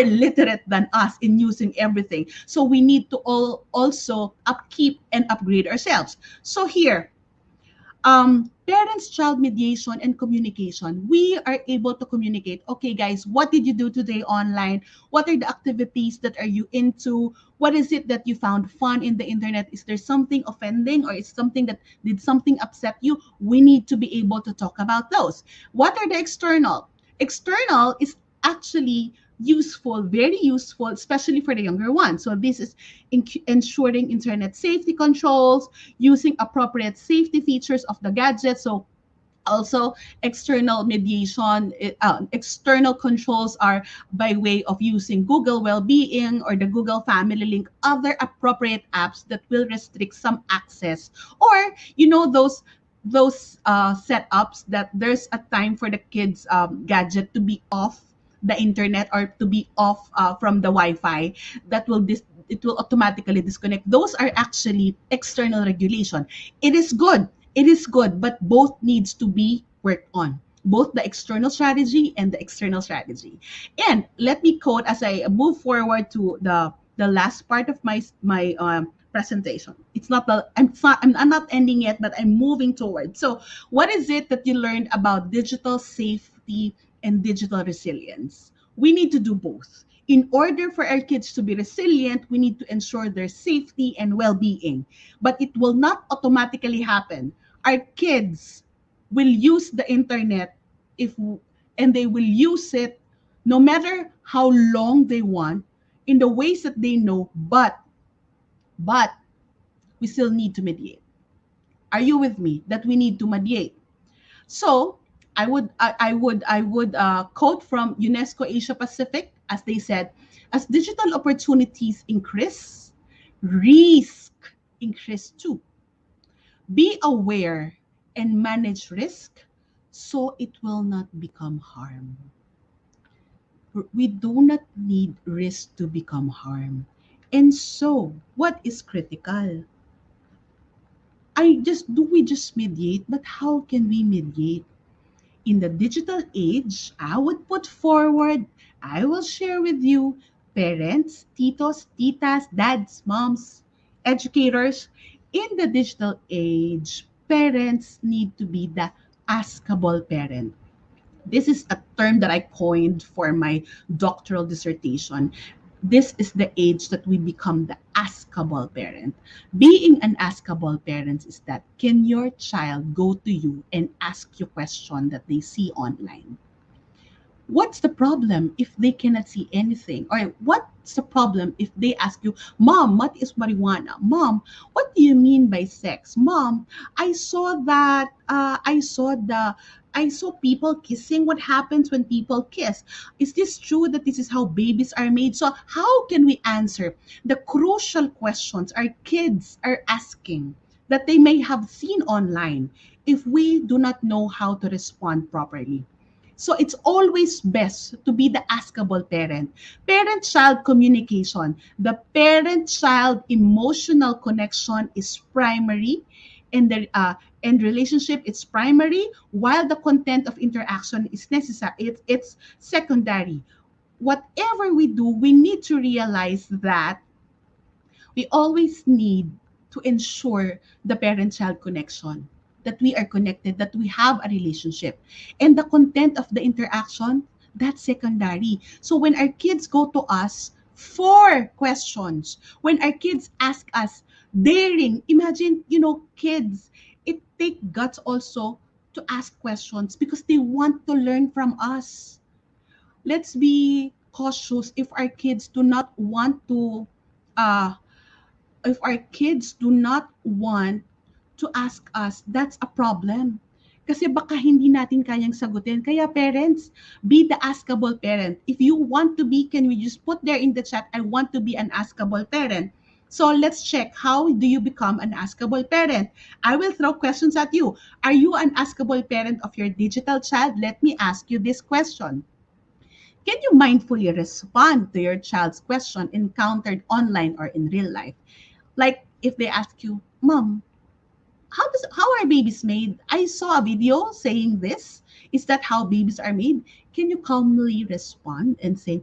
B: literate than us in using everything. So we need to also upkeep and upgrade ourselves. So here, parents child mediation and communication, we are able to communicate, okay guys, what did you do today online? What are the activities that are you into? What is it that you found fun in the internet? Is there something offending or is something that did something upset you? We need to be able to talk about those. What are the external is actually useful, very useful, especially for the younger ones. So this is ensuring internet safety controls, using appropriate safety features of the gadget. So also external mediation, external controls are by way of using Google Wellbeing or the Google Family Link, other appropriate apps that will restrict some access, or those setups that there's a time for the kids gadget to be off the internet or to be off from the Wi-Fi, that will it will automatically disconnect. Those are actually external regulation. It is good, but both needs to be worked on, both the external strategy and the external strategy. And let me quote as I move forward to the last part of my presentation. It's not the I'm not ending yet, but I'm moving toward. So what is it that you learned about digital safety and digital resilience? We need to do both. In order for our kids to be resilient, we need to ensure their safety and well-being. But it will not automatically happen. Our kids will use the internet if and they will use it no matter how long they want in the ways that they know, but we still need to mediate. Are you with me that we need to mediate? So I would quote from UNESCO Asia Pacific, as they said, as digital opportunities increase, risk increase too. Be aware and manage risk so it will not become harm. We do not need risk to become harm. And so, what is critical? Do we just mediate? But how can we mediate? In the digital age, I would put forward, I will share with you, parents, titos, titas, dads, moms, educators. In the digital age, parents need to be the askable parent. This is a term that I coined for my doctoral dissertation. This is the age that we become the askable parent. Being an askable parent is that can your child go to you and ask you question that they see online? What's the problem if they cannot see anything? Or what's the problem if they ask you, Mom, what is marijuana? Mom, what do you mean by sex? Mom, I saw that, I saw people kissing. What happens when people kiss? Is this true that this is how babies are made? So, how can we answer the crucial questions our kids are asking that they may have seen online if we do not know how to respond properly? So it's always best to be the askable parent. Parent-child communication, the parent-child emotional connection is primary, and the and relationship is primary, while the content of interaction is necessary. It's secondary. Whatever we do, we need to realize that we always need to ensure the parent-child connection, that we are connected, that we have a relationship. And the content of the interaction, that's secondary. So when our kids go to us for questions, when our kids ask us daring, imagine, kids, it take guts also to ask questions because they want to learn from us. Let's be cautious uh, if our kids do not want to ask us, that's a problem. Kasi baka hindi natin kayang sagutin. Kaya parents, be the askable parent. If you want to be, can we just put there in the chat, I want to be an askable parent. So let's check, how do you become an askable parent? I will throw questions at you. Are you an askable parent of your digital child? Let me ask you this question. Can you mindfully respond to your child's question encountered online or in real life? Like if they ask you, Mom, how are babies made? I saw a video saying this. Is that how babies are made? Can you calmly respond and say,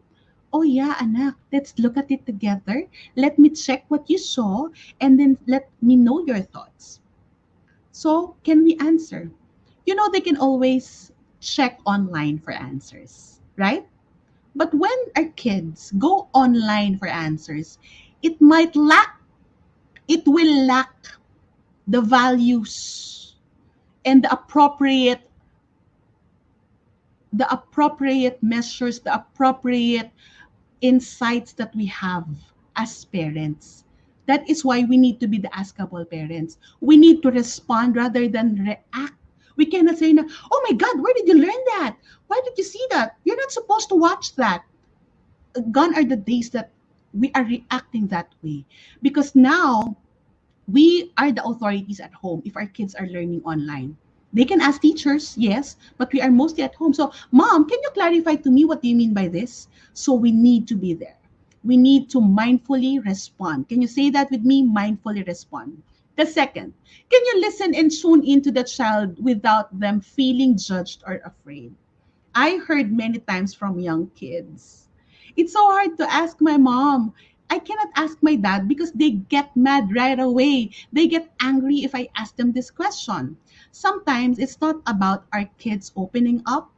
B: Oh yeah, anak, let's look at it together. Let me check what you saw and then let me know your thoughts. So can we answer? They can always check online for answers, right? But when our kids go online for answers, it might lack, it will lack the values and the appropriate measures, the appropriate insights that we have as parents. That is why we need to be the askable parents. We need to respond rather than react. We cannot say, oh my God, where did you learn that? Why did you see that? You're not supposed to watch that. Gone are the days that we are reacting that way. Because now, we are the authorities at home if our kids are learning online. They can ask teachers, yes, but we are mostly at home. So, Mom, can you clarify to me what do you mean by this? So we need to be there. We need to mindfully respond. Can you say that with me? Mindfully respond. The second, can you listen and tune into the child without them feeling judged or afraid? I heard many times from young kids. It's so hard to ask my mom. I cannot ask my dad because they get mad right away. They get angry if I ask them this question. Sometimes it's not about our kids opening up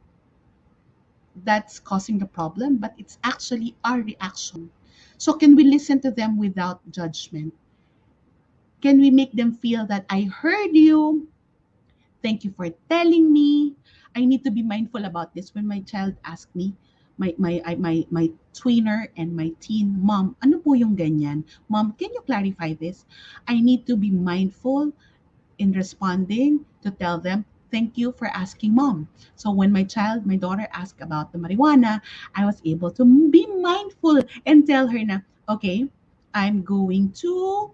B: that's causing the problem, but it's actually our reaction. So, can we listen to them without judgment? Can we make them feel that I heard you? Thank you for telling me. I need to be mindful about this when my child asks me, my tweener and my teen, Mom, ano po yung ganyan? Mom, can you clarify this? I need to be mindful in responding to tell them, thank you for asking, Mom. So when my daughter asked about the marijuana, I was able to be mindful and tell her na, okay, I'm going to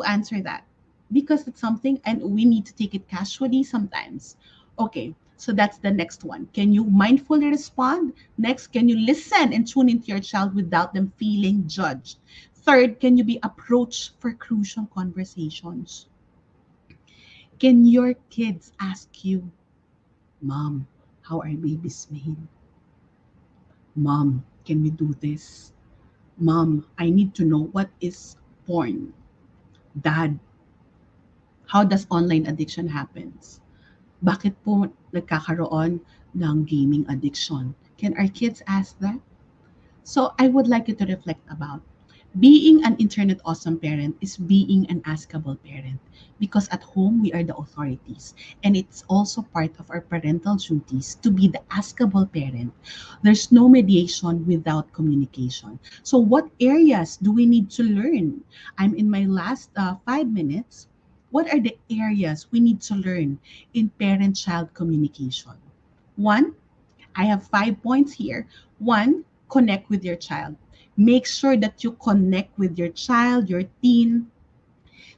B: answer that because it's something and we need to take it casually sometimes. Okay, so that's the next one. Can you mindfully respond? Next, can you listen and tune into your child without them feeling judged? Third, can you be approached for crucial conversations? Can your kids ask you, Mom, how are babies made? Mom, can we do this? Mom, I need to know what is porn. Dad, how does online addiction happens? Bakit po nagkakaroon ng gaming addiction? Can our kids ask that? So I would like you to reflect about being an internet awesome parent is being an askable parent because at home we are the authorities and it's also part of our parental duties to be the askable parent. There's no mediation without communication. So what areas do we need to learn? I'm in my last 5 minutes. What are the areas we need to learn in parent-child communication? One, I have 5 points here. One, connect with your child. Make sure that you connect with your child, your teen.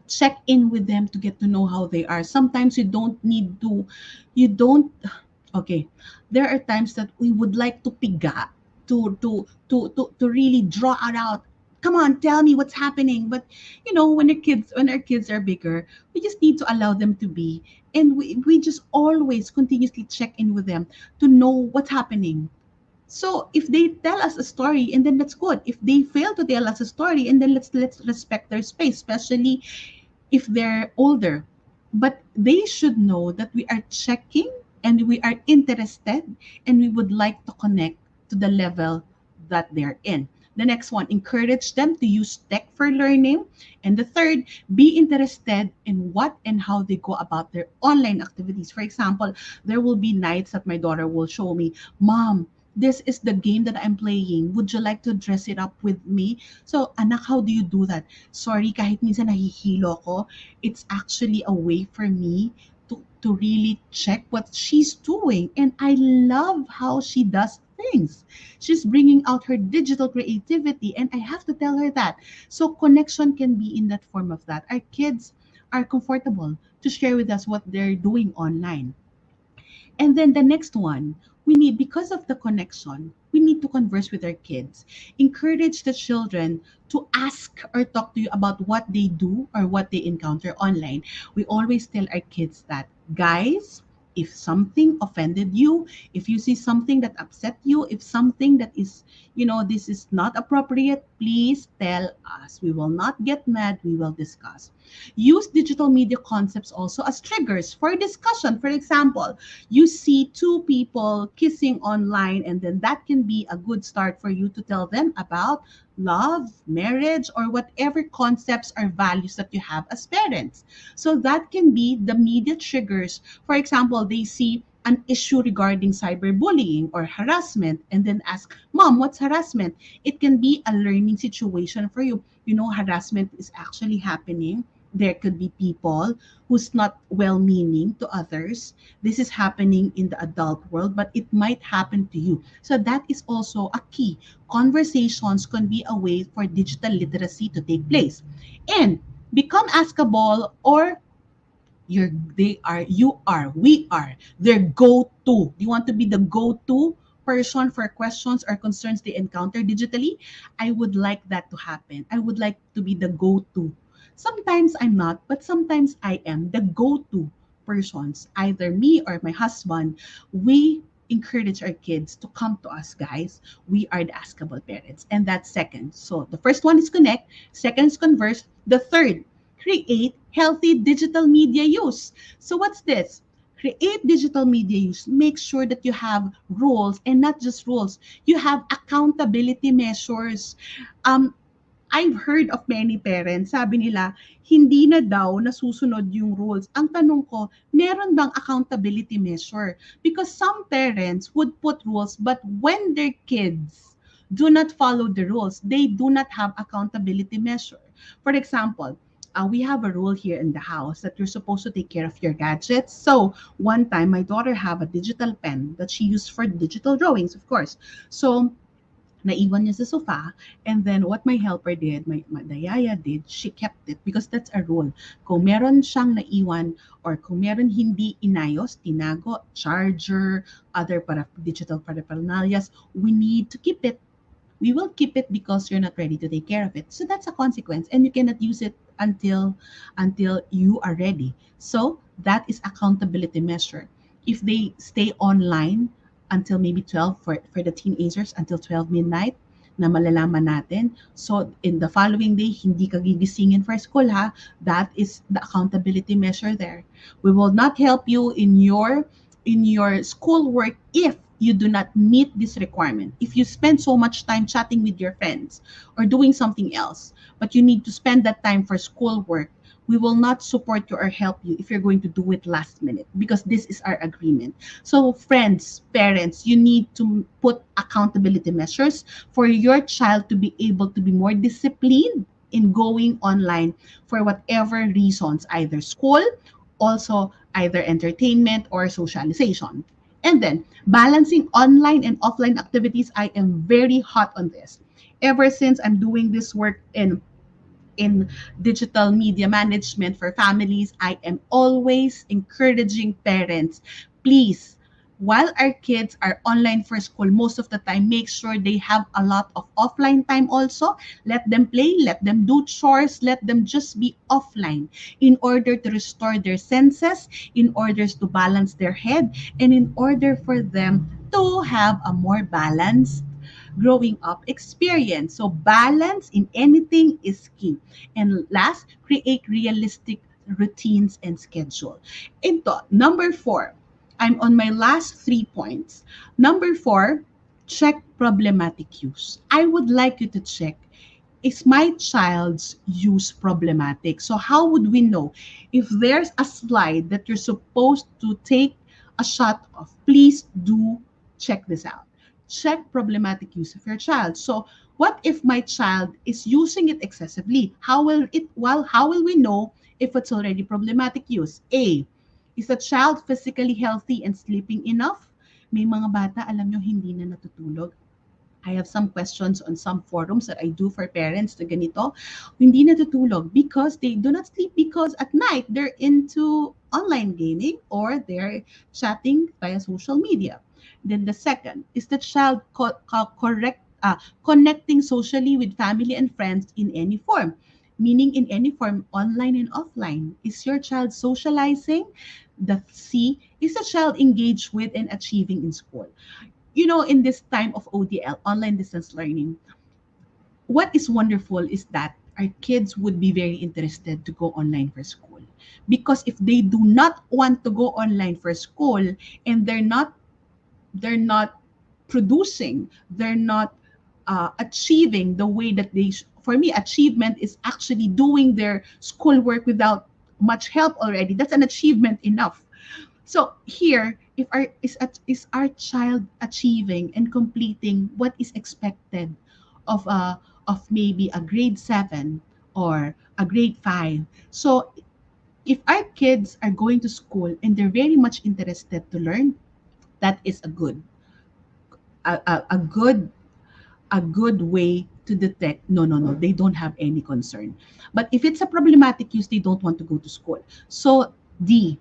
B: Check in with them to get to know how they are. Sometimes you don't, okay. There are times that we would like to piga, to really draw it out. Come on, tell me what's happening. But when our kids are bigger, we just need to allow them to be. And we just always continuously check in with them to know what's happening. So if they tell us a story, and then that's good. If they fail to tell us a story, and then let's respect their space, especially if they're older. But they should know that we are checking and we are interested and we would like to connect to the level that they're in. The next one, encourage them to use tech for learning. And the third, be interested in what and how they go about their online activities. For example, there will be nights that my daughter will show me, Mom, this is the game that I'm playing. Would you like to dress it up with me? So, anak, how do you do that? Sorry, kahit minsan nahihilo ko, it's actually a way for me to really check what she's doing. And I love how she does things. She's bringing out her digital creativity, and I have to tell her that. So, connection can be in that form of that. Our kids are comfortable to share with us what they're doing online. And then the next one, because of the connection, we need to converse with our kids. Encourage the children to ask or talk to you about what they do or what they encounter online. We always tell our kids that, guys, if something offended you, if you see something that upset you, if something that is, this is not appropriate, please tell us. We will not get mad, we will discuss. Use digital media concepts also as triggers for discussion. For example, you see two people kissing online, and then that can be a good start for you to tell them about love, marriage, or whatever concepts or values that you have as parents. So that can be the media triggers. For example, they see an issue regarding cyberbullying or harassment and then ask, Mom, what's harassment? It can be a learning situation for you. Harassment is actually happening. There could be people who's not well-meaning to others. This is happening in the adult world, but it might happen to you. So that is also a key. Conversations can be a way for digital literacy to take place. And become askable, or we are their go-to. Do you want to be the go-to person for questions or concerns they encounter digitally? I would like that to happen. I would like to be the go-to. Sometimes I'm not, but sometimes I am the go-to persons. Either me or my husband, we encourage our kids to come to us, guys. We are the askable parents. And that's second. So the first one is connect, second is converse, the third, create healthy digital media use. So what's this? Create digital media use. Make sure that you have rules, and not just rules. You have accountability measures. Um, I've heard of many parents, sabi nila, hindi na daw nasusunod yung rules. Ang tanong ko, meron bang accountability measure? Because some parents would put rules, but when their kids do not follow the rules, they do not have accountability measure. For example, we have a rule here in the house that you're supposed to take care of your gadgets. So one time, my daughter have a digital pen that she used for digital drawings, of course. So naiwan niya sa sofa, and then what my helper did, the yaya did, she kept it because that's a rule. Kung meron siyang naiwan or kung meron hindi inayos, tinago, charger, other digital paraphernalias, we need to keep it. We will keep it because you're not ready to take care of it. So that's a consequence, and you cannot use it until you are ready. So that is accountability measure. If they stay online until maybe 12 for the teenagers until 12 midnight, na malalaman natin. So in the following day, hindi ka gigisingin for school, ha. That is the accountability measure there. We will not help you in your schoolwork if you do not meet this requirement. If you spend so much time chatting with your friends or doing something else, but you need to spend that time for schoolwork, we will not support you or help you if you're going to do it last minute, because this is our agreement. So friends, parents, you need to put accountability measures for your child to be able to be more disciplined in going online for whatever reasons, either school, also either entertainment or socialization. And then balancing online and offline activities. I am very hot on this. Ever since I'm doing this work in digital media management for families, I am always encouraging parents, please, while our kids are online for school, most of the time, make sure they have a lot of offline time also. Let them play, let them do chores, let them just be offline in order to restore their senses, in order to balance their head, and in order for them to have a more balanced growing up experience. So balance in anything is key. And last, create realistic routines and schedule. Ito, number 4. I'm on my last 3 points. Number 4, check problematic use. I would like you to check, is my child's use problematic? So how would we know if there's a slide that you're supposed to take a shot of? Please do check this out. Check problematic use of your child. So what if my child is using it excessively? How will we know if it's already problematic use? A, is the child physically healthy and sleeping enough? May mga bata, alam nyo, hindi na natutulog. I have some questions on some forums that I do for parents na ganito, hindi natutulog because they do not sleep because at night they're into online gaming or they're chatting via social media. Then the second is the child connecting socially with family and friends in any form, meaning in any form, online and offline. Is your child socializing? The C, is the child engaged with and achieving in school? In this time of ODL, online distance learning, what is wonderful is that our kids would be very interested to go online for school. Because if they do not want to go online for school and they're not producing, they're not achieving the way that for me, achievement is actually doing their schoolwork without much help already. That's an achievement enough. So here, if our child achieving and completing what is expected of maybe a grade 7 or a grade 5. So if our kids are going to school and they're very much interested to learn, that is a good way to detect, no, they don't have any concern. But if it's a problematic use, they don't want to go to school. So D,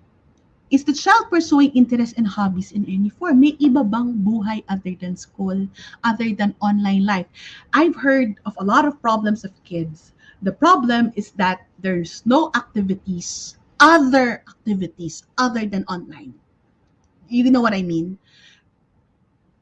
B: is the child pursuing interests and hobbies in any form? May iba bang buhay other than school, other than online life? I've heard of a lot of problems of kids. The problem is that there's no activities other than online. You know what I mean?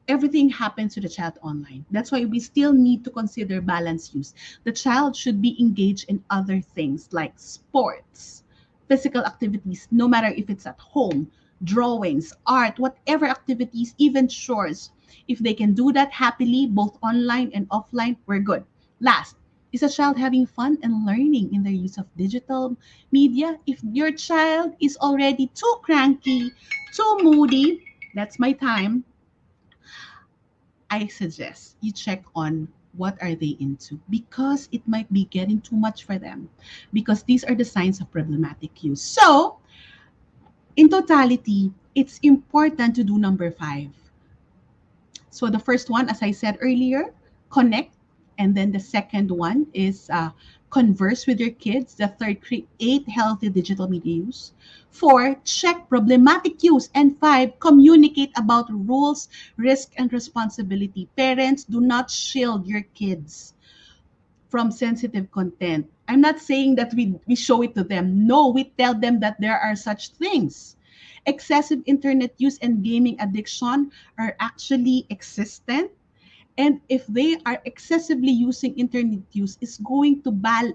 B: Everything happens to the child online. That's why we still need to consider balanced use. The child should be engaged in other things like sports, physical activities, no matter if it's at home, drawings, art, whatever activities, even chores. If they can do that happily, both online and offline, we're good. Last, is a child having fun and learning in their use of digital media? If your child is already too cranky, too moody, that's my time, I suggest you check on what are they into, because it might be getting too much for them, because these are the signs of problematic use. So in totality, it's important to do number 5. So the first one, as I said earlier, connect. And then the second one is converse with your kids. The third, create healthy digital media use. 4, check problematic use. And 5, communicate about rules, risk, and responsibility. Parents, do not shield your kids from sensitive content. I'm not saying that we show it to them. No, we tell them that there are such things. Excessive internet use and gaming addiction are actually existent, and if they are excessively using internet use, is going to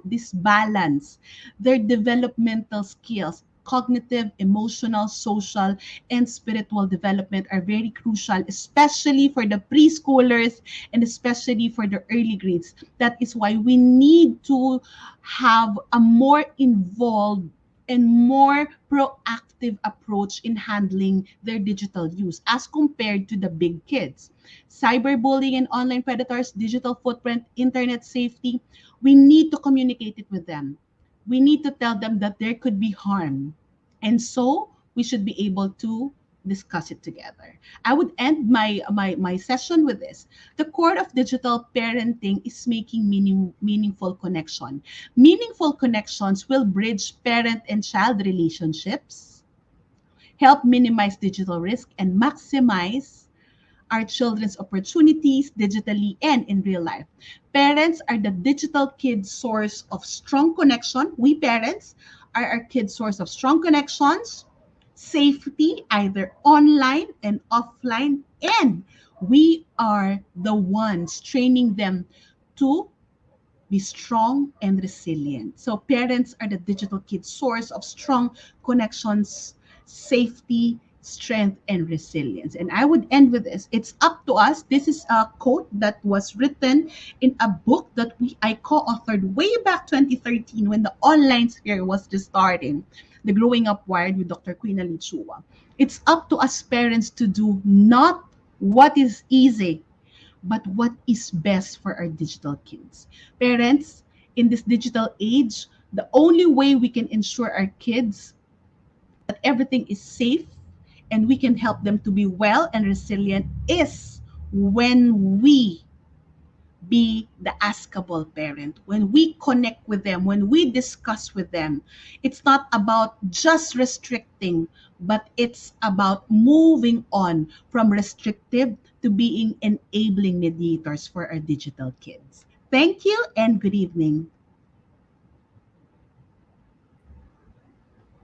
B: disbalance their developmental skills. Cognitive, emotional, social, and spiritual development are very crucial, especially for the preschoolers and especially for the early grades. That is why we need to have a more involved and more proactive approach in handling their digital use as compared to the big kids. Cyberbullying and online predators, digital footprint, internet safety, we need to communicate it with them. We need to tell them that there could be harm. And so we should be able to discuss it together. I would end my session with this. The core of digital parenting is making meaningful connection. Meaningful connections will bridge parent and child relationships, help minimize digital risk, and maximize our children's opportunities digitally and in real life. Parents are the digital kids' source of strong connection. We parents are our kids' source of strong connections, safety, either online and offline, and we are the ones training them to be strong and resilient. So parents are the digital kids' source of strong connections, safety, strength, and resilience. And I would end with this. It's up to us. This is a quote that was written in a book that I co-authored way back 2013 when the online sphere was just starting. The Growing Up Wired with Dr. Queen Ali Chua. It's up to us parents to do not what is easy, but what is best for our digital kids. Parents, in this digital age, the only way we can ensure our kids that everything is safe and we can help them to be well and resilient is when we be the askable parent, when we connect with them, when we discuss with them. It's not about just restricting, but it's about moving on from restrictive to being enabling mediators for our digital kids. Thank you and good evening.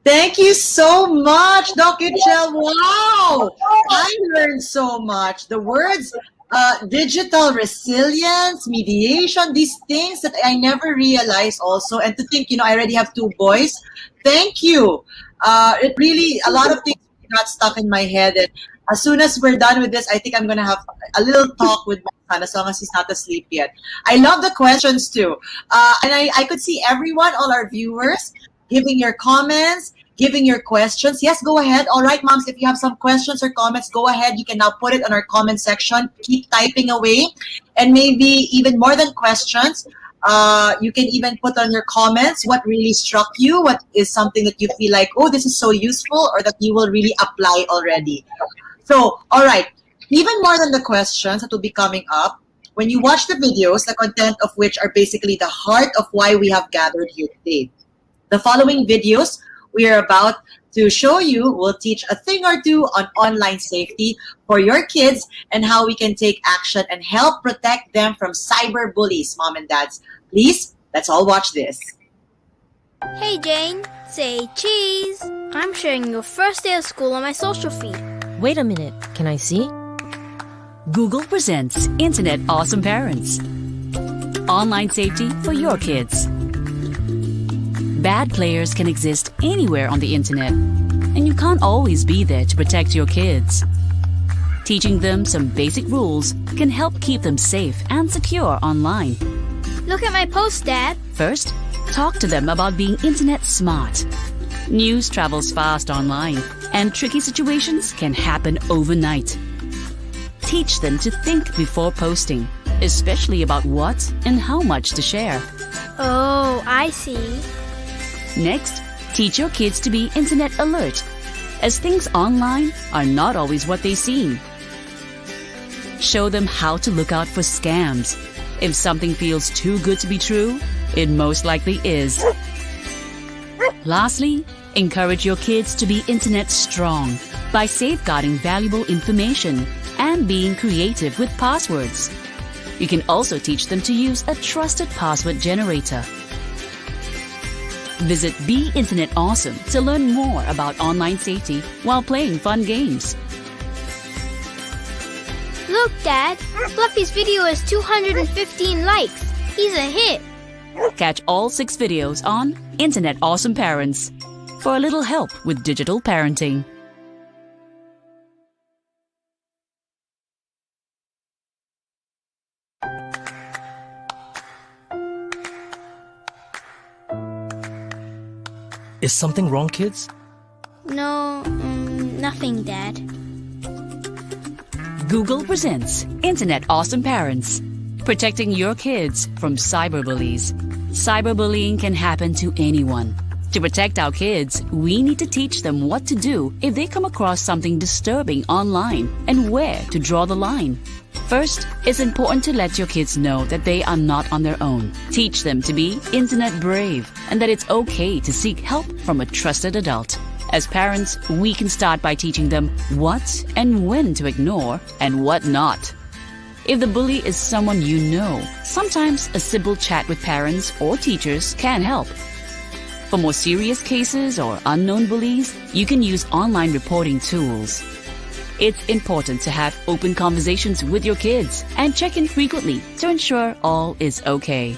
A: Thank you so much, Dr. Chel. Wow, I learned so much. The words digital resilience, mediation, these things that I never realized also. And to think, I already have 2 boys. Thank you. It really, a lot of things got stuck in my head. And as soon as we're done with this, I think I'm going to have a little talk with my son as long as he's not asleep yet. I love the questions too. And I could see everyone, all our viewers, giving your comments, giving your questions. Yes, go ahead. All right, moms, if you have some questions or comments, go ahead. You can now put it on our comment section. Keep typing away. And maybe even more than questions, you can even put on your comments what really struck you, what is something that you feel like, oh, this is so useful, or that you will really apply already. So, all right, even more than the questions that will be coming up, when you watch the videos, the content of which are basically the heart of why we have gathered here today. The following videos we are about to show you will teach a thing or two on online safety for your kids and how we can take action and help protect them from cyber bullies, mom and dads. Please, let's all watch this.
C: Hey Jane, say cheese. I'm sharing your first day of school on my social feed.
D: Wait a minute, can I see?
E: Google presents Internet Awesome Parents. Online safety for your kids. Bad players can exist anywhere on the internet, and you can't always be there to protect your kids. Teaching them some basic rules can help keep them safe and secure online.
C: Look at my post, Dad.
E: First, talk to them about being internet smart. News travels fast online, and tricky situations can happen overnight. Teach them to think before posting, especially about what and how much to share.
C: Oh, I see.
E: Next, teach your kids to be internet alert, as things online are not always what they seem. Show them how to look out for scams. If something feels too good to be true, it most likely is. Lastly, encourage your kids to be internet strong by safeguarding valuable information and being creative with passwords. You can also teach them to use a trusted password generator. Visit Be Internet Awesome to learn more about online safety while playing fun games.
C: Look, Dad. Fluffy's video has 215 likes. He's a hit.
E: Catch all 6 videos on Internet Awesome Parents for a little help with digital parenting.
D: Is something wrong, kids?
C: No, nothing, Dad.
E: Google presents Internet Awesome Parents, protecting your kids from cyberbullies. Cyberbullying can happen to anyone. To protect our kids, we need to teach them what to do if they come across something disturbing online and where to draw the line. First, it's important to let your kids know that they are not on their own. Teach them to be internet brave and that it's okay to seek help from a trusted adult. As parents, we can start by teaching them what and when to ignore and what not. If the bully is someone you know, sometimes a simple chat with parents or teachers can help. For more serious cases or unknown bullies, you can use online reporting tools. It's important to have open conversations with your kids and check in frequently to ensure all is okay.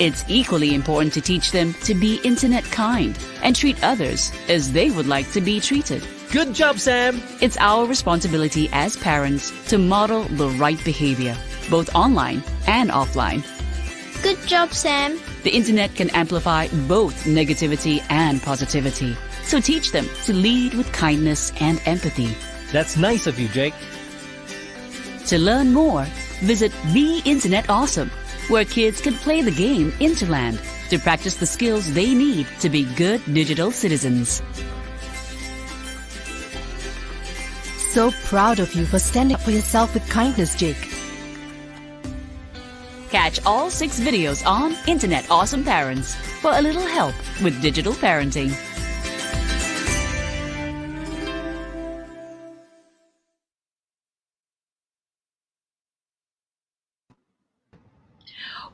E: It's equally important to teach them to be internet kind and treat others as they would like to be treated.
D: Good job, Sam!
E: It's our responsibility as parents to model the right behavior, both online and offline.
C: Good job, Sam.
E: The internet can amplify both negativity and positivity. So teach them to lead with kindness and empathy.
D: That's nice of you, Jake.
E: To learn more, visit Be Internet Awesome, where kids can play the game Interland to practice the skills they need to be good digital citizens.
F: So proud of you for standing up for yourself with kindness, Jake.
E: Catch all 6 videos on Internet Awesome Parents for a little help with digital parenting.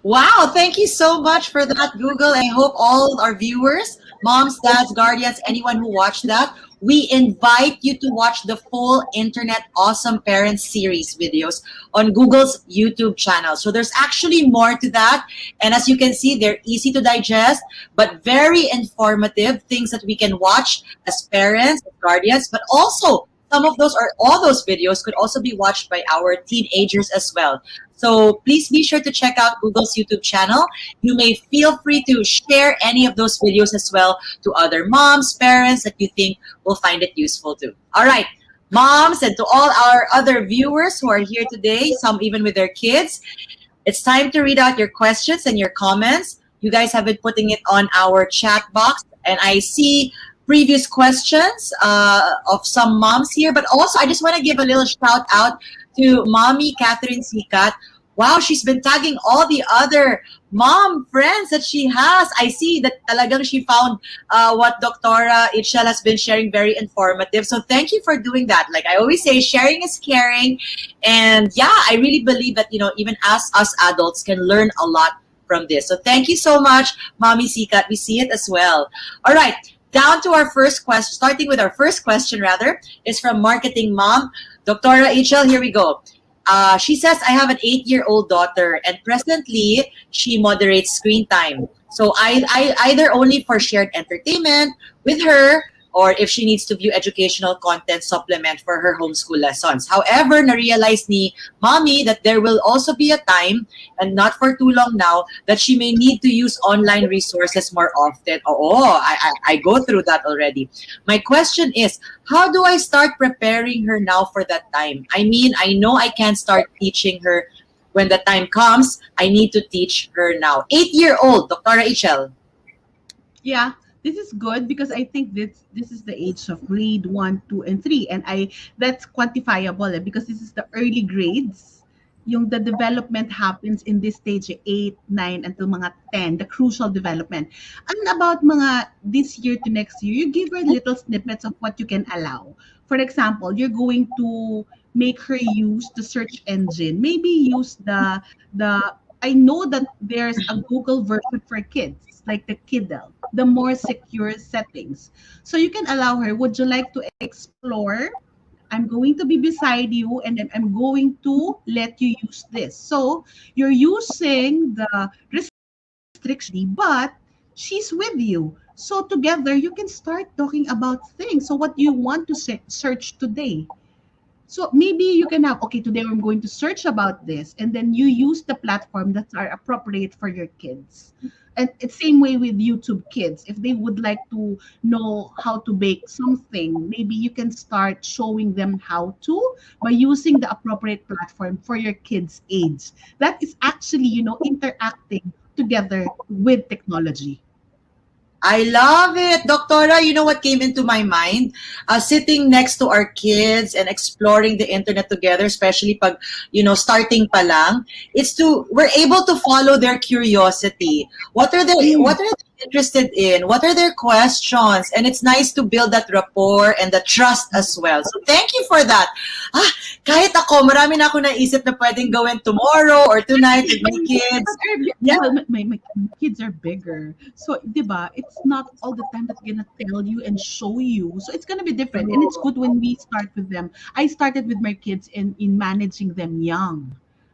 A: Wow, thank you so much for that, Google. I hope all our viewers, moms, dads, guardians, anyone who watched that, we invite you to watch the full Internet Awesome Parents series videos on Google's YouTube channel. So there's actually more to that. And as you can see, they're easy to digest, but very informative things that we can watch as parents, as guardians, but also some of those or all those videos could also be watched by our teenagers as well. So please be sure to check out Google's YouTube channel. You may feel free to share any of those videos as well to other moms, parents that you think will find it useful too. All right, moms, and to all our other viewers who are here today, some even with their kids, it's time to read out your questions and your comments. You guys have been putting it on our chat box, and I see previous questions of some moms here, but also I just want to give a little shout out to Mommy Catherine Sikat. Wow, she's been tagging all the other mom friends that she has. I see that talagang she found what Doctora Itchel has been sharing very informative. So thank you for doing that. Like I always say, sharing is caring. And yeah, I really believe that, even us adults can learn a lot from this. So thank you so much, Mommy Sikat. We see it as well. All right. Down to our first question, starting with our first question rather, is from Marketing Mom. Doctora Itchel, here we go. She says, I have an 8-year-old daughter and presently she moderates screen time. So I either only for shared entertainment with her or if she needs to view educational content supplement for her homeschool lessons. However, na-realize ni Mommy that there will also be a time, and not for too long now, that she may need to use online resources more often. I go through that already. My question is, how do I start preparing her now for that time? I mean, I know I can't start teaching her when the time comes. I need to teach her now. 8-year-old, Doctora Itchel.
B: Yeah, this is good because I think this is the age of grade 1, 2, and 3, and that's quantifiable because this is the early grades. The development happens in this stage 8, 9 until mga 10, the crucial development. And about mga this year to next year, you give her little snippets of what you can allow. For example, you're going to make her use the search engine. Maybe use the I know that there's a Google version for kids, like the Kindle, the more secure settings. So you can allow her, would you like to explore? I'm going to be beside you and then I'm going to let you use this. So you're using the restriction, but she's with you. So together you can start talking about things. So what do you want to search today? So maybe you can have, okay, today I'm going to search about this, and then you use the platform that are appropriate for your kids. And it's same way with YouTube Kids. If they would like to know how to bake something, maybe you can start showing them how to by using the appropriate platform for your kids' age. That is actually, interacting together with technology.
A: I love it. Doctora, you know what came into my mind? Sitting next to our kids and exploring the internet together, especially pag, starting pa lang, we're able to follow their curiosity. What are they interested in? What are their questions? And it's nice to build that rapport and the trust as well. So thank you for that. Ah, kahit ako, marami na ako naisip na pwedeng gawin tomorrow or tonight with my kids.
B: Yeah, well, my kids are bigger. So, diba, it's not all the time that they're gonna tell you and show you. So it's gonna be different. And it's good when we start with them. I started with my kids in managing them young.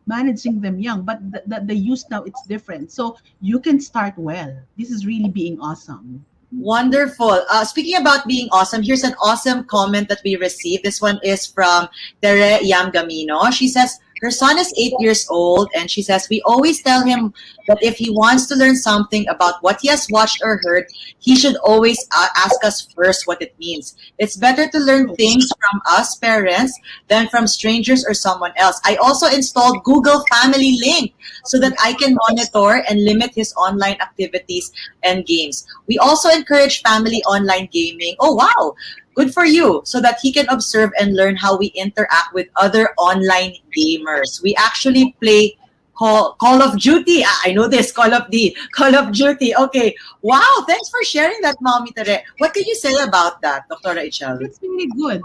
B: Managing them young. But the use now, it's different. So you can start well. This is really being awesome.
A: Wonderful. Speaking about being awesome, here's an awesome comment that we received. This one is from Tere Yamgamino. She says, her son is 8 years old, and she says, we always tell him that if he wants to learn something about what he has watched or heard, he should always ask us first what it means. It's better to learn things from us parents than from strangers or someone else. I also installed Google Family Link so that I can monitor and limit his online activities and games. We also encourage family online gaming. Oh, wow. Good for you, so that he can observe and learn how we interact with other online gamers. We actually play Call of Duty. I know this, Call of Duty. Okay. Wow, thanks for sharing that, Mommy Tere. What can you say about that, Dr. Rachel?
B: It's really good.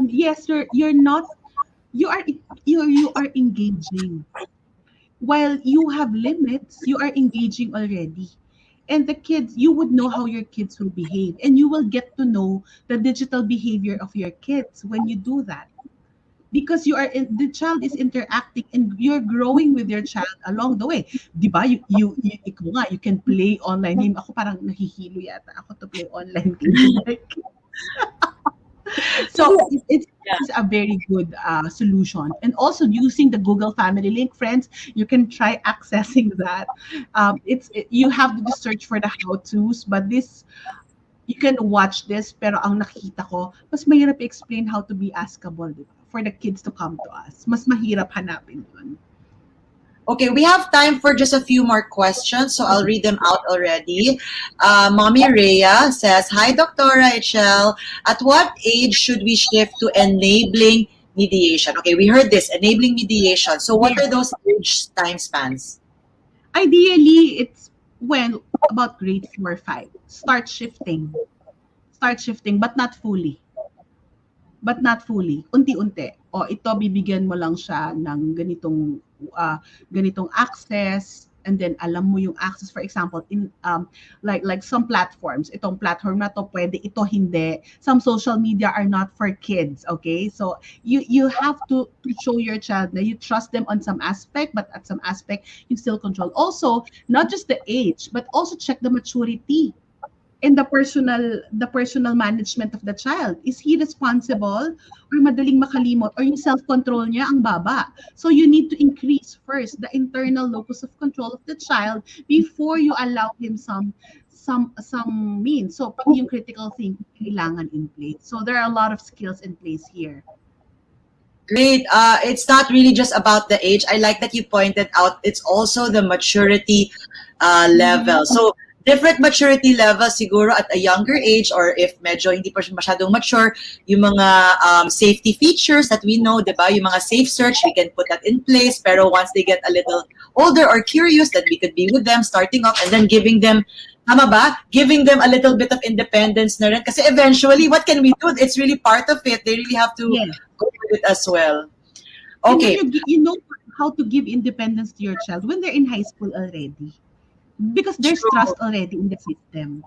B: Yes, you're not you are engaging. While you have limits, you are engaging already. And the kids, you would know how your kids will behave, and you will get to know the digital behavior of your kids when you do that, because the child is interacting and you're growing with your child along the way. Di ba? Ikaw nga, you can play online game. Ako parang nahihilo yata ako to play online game. So it's a very good solution. And also using the Google Family Link, friends, you can try accessing that. You have to just search for the how-tos, but you can watch this. Pero ang nakita ko, mas mahirap explain how to be askable, di ba? For the kids to come to us. Mas mahirap hanapin yun.
A: Okay, we have time for just a few more questions, so I'll read them out already. Mommy Rhea says, hi, Dr. Rachel. At what age should we shift to enabling mediation? Okay, we heard this, enabling mediation. So what are those age time spans?
B: Ideally, it's when about grade 4 or 5. Start shifting, but not fully. Unti-unti. O ito, bibigyan mo lang siya ng ganitong access, and then alam mo yung access. For example, in like some platforms, itong platform na to pwede, ito hindi. Some social media are not for kids, okay? So you have to show your child na you trust them on some aspect, but at some aspect you still control. Also, not just the age, but also check the maturity and the personal management of the child. Is he responsible or madaling makalimot, or yung self-control niya ang baba? So you need to increase first the internal locus of control of the child before you allow him some means. So pati yung critical thinking kailangan in place. So there are a lot of skills in place here.
A: Great. It's not really just about the age. I like that you pointed out it's also the maturity level. So different maturity levels siguro at a younger age, or if medyo hindi pa masyadong mature, yung mga safety features that we know, diba? Yung mga safe search, we can put that in place. Pero once they get a little older or curious, that we could be with them starting off and then giving them, tama ba? Giving them a little bit of independence na rin. Kasi eventually, what can we do? It's really part of it. They really have to go with it as well. Okay.
B: You know how to give independence to your child when they're in high school already. Because there's trust already in the system.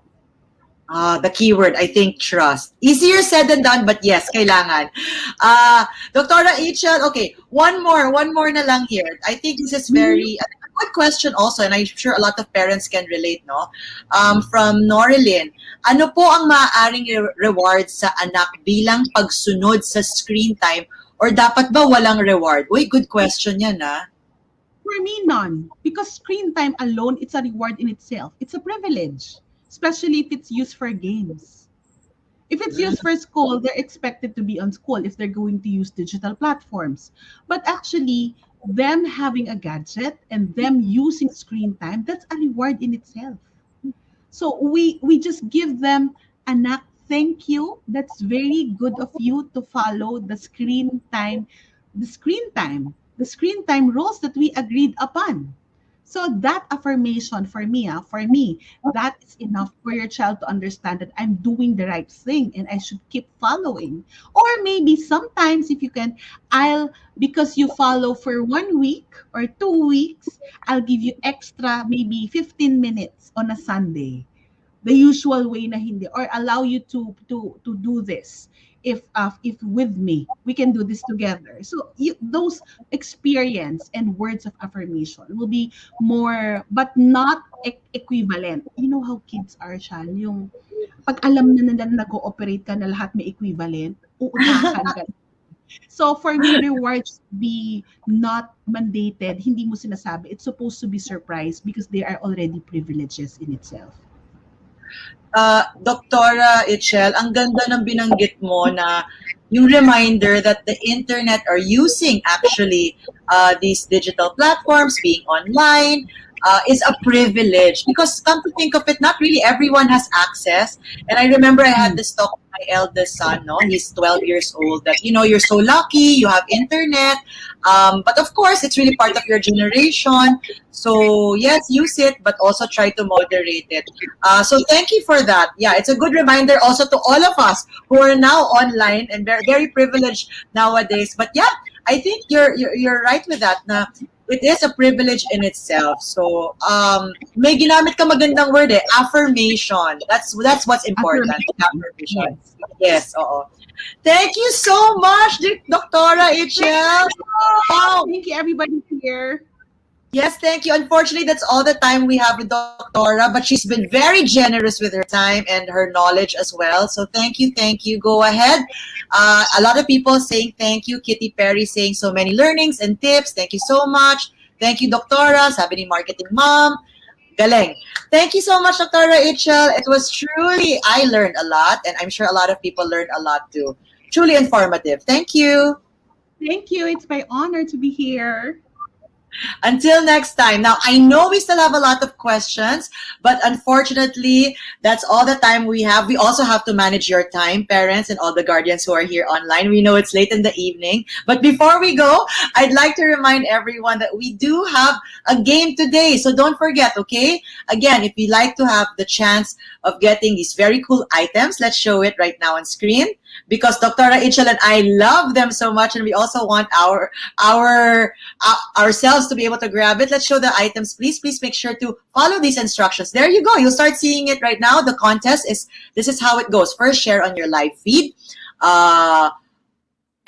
A: The keyword, I think, trust. Easier said than done, but yes, kailangan. Dr. Rachel, okay, one more na lang here. I think this is a good question also, and I'm sure a lot of parents can relate, no? From Norilyn, ano po ang maaaring reward sa anak bilang pagsunod sa screen time, or dapat ba walang reward? Uy, good question yan, ah.
B: For me, none. Because screen time alone, it's a reward in itself. It's a privilege, especially if it's used for games. If it's used for school, they're expected to be on school if they're going to use digital platforms. But actually, them having a gadget and them using screen time, that's a reward in itself. So we just give them, anak, thank you. That's very good of you to follow the screen time rules that we agreed upon. So that affirmation for me, that is enough for your child to understand that I'm doing the right thing and I should keep following. Or maybe sometimes if you can, I'll, because you follow for 1 week or 2 weeks, I'll give you extra maybe 15 minutes on a Sunday, the usual way na hindi, or allow you to do this. If with me we can do this together, so those experience and words of affirmation will be more, but not equivalent. You know how kids are, Shan, yung pag alam na nila nag-ooperate ka na lahat may equivalent, uunahan ka. So for me, rewards be not mandated, hindi mo sinasabi, it's supposed to be surprise because they are already privileges in itself.
A: Doktora Itchel, ang ganda ng binanggit mo na yung reminder that the internet are using actually these digital platforms, being online, is a privilege. Because come to think of it, not really everyone has access. And I remember I had this talk with my eldest son, no? He's 12 years old, that, you know, you're so lucky, you have internet. But of course, it's really part of your generation. So yes, use it, but also try to moderate it. So thank you for that. Yeah, it's a good reminder also to all of us who are now online and very, very privileged nowadays. But yeah, I think you're right with that. Na it is a privilege in itself. So may ginamit ka magandang word affirmation. That's what's important. Affirmation. Yes, oo. Thank you so much, Doktora Itchel.
B: Wow. Thank you, everybody here.
A: Yes, thank you. Unfortunately, that's all the time we have with Doktora, but she's been very generous with her time and her knowledge as well. So thank you, thank you. Go ahead. A lot of people saying thank you. Kitty Perry saying so many learnings and tips. Thank you so much. Thank you, Doktora. Sabi ni Marketing Mom. Galing. Thank you so much, Doktora Itchel. It was truly, I learned a lot, and I'm sure a lot of people learned a lot too. Truly informative. Thank you.
B: Thank you. It's my honor to be here.
A: Until next time. Now, I know we still have a lot of questions, but unfortunately, that's all the time we have. We also have to manage your time, parents and all the guardians who are here online. We know it's late in the evening. But before we go, I'd like to remind everyone that we do have a game today. So don't forget, okay? Again, if you'd like to have the chance of getting these very cool items, let's show it right now on screen. Because Doktora Itchel and I love them so much, and we also want ourselves to be able to grab it. Let's show the items, please. Please make sure to follow these instructions. There you go. You'll start seeing it right now. The contest is, this is how it goes. First, share on your live feed.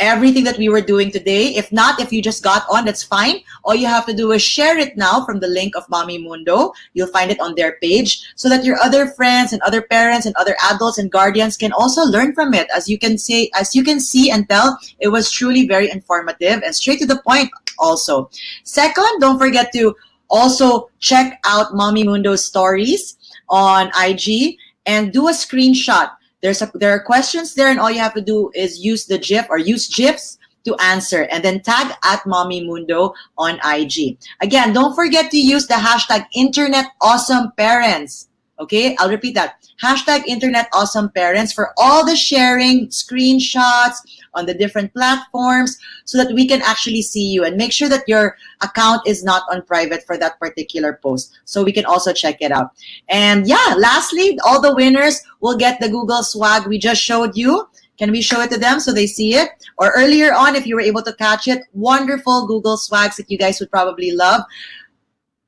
A: Everything that we were doing today. If not, if you just got on, that's fine. All you have to do is share it now from the link of Mommy Mundo. You'll find it on their page so that your other friends and other parents and other adults and guardians can also learn from it. As you can see and tell, it was truly very informative and straight to the point also. Second, don't forget to also check out Mommy Mundo's stories on IG and do a screenshot. There are questions there, and all you have to do is use the GIF or use GIFs to answer, and then tag at Mommy Mundo on IG. Again, don't forget to use the hashtag InternetAwesomeParents. Okay, I'll repeat that. Hashtag InternetAwesomeParents for all the sharing, screenshots on the different platforms so that we can actually see you, and make sure that your account is not on private for that particular post so we can also check it out. And yeah, lastly, all the winners will get the Google swag we just showed you. Can we show it to them so they see it? Or earlier on, if you were able to catch it, wonderful Google swags that you guys would probably love.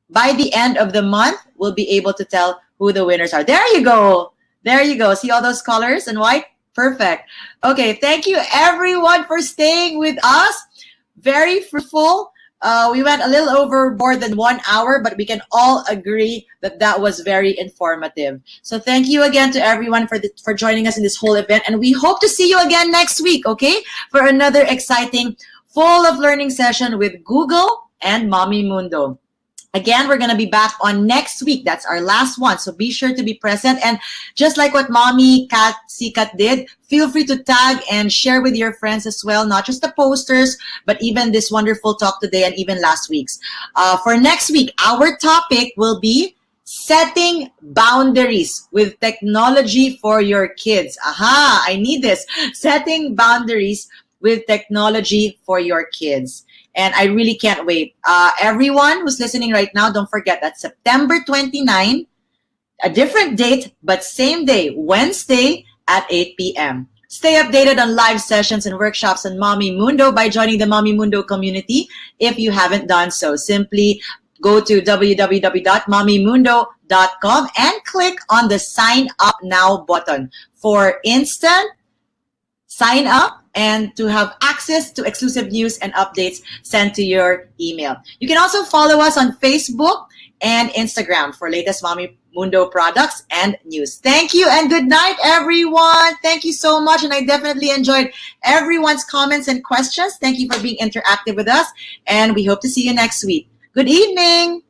A: By the end of the month, we'll be able to tell who the winners are. There you go. There you go. See all those colors in white? Perfect. Okay, thank you everyone for staying with us. Very fruitful. We went a little over more than 1 hour, but we can all agree that that was very informative. So thank you again to everyone for joining us in this whole event. And we hope to see you again next week, okay? For another exciting, full of learning session with Google and Mommy Mundo. Again, we're going to be back on next week. That's our last one. So be sure to be present. And just like what Mommy Kat Sikat did, feel free to tag and share with your friends as well. Not just the posters, but even this wonderful talk today and even last week's. For next week, our topic will be Setting boundaries with technology for your kids. Aha, I need this. Setting boundaries with technology for your kids. And I really can't wait. Everyone who's listening right now, don't forget that September 29, a different date, but same day, Wednesday at 8 p.m. Stay updated on live sessions and workshops on Mommy Mundo by joining the Mommy Mundo community. If you haven't done so, simply go to www.mommymundo.com and click on the Sign Up Now button for instant sign up and to have access to exclusive news and updates sent to your email. You can also follow us on Facebook and Instagram for latest Mommy Mundo products and news. Thank you and good night, everyone. Thank you so much. And I definitely enjoyed everyone's comments and questions. Thank you for being interactive with us. And we hope to see you next week. Good evening.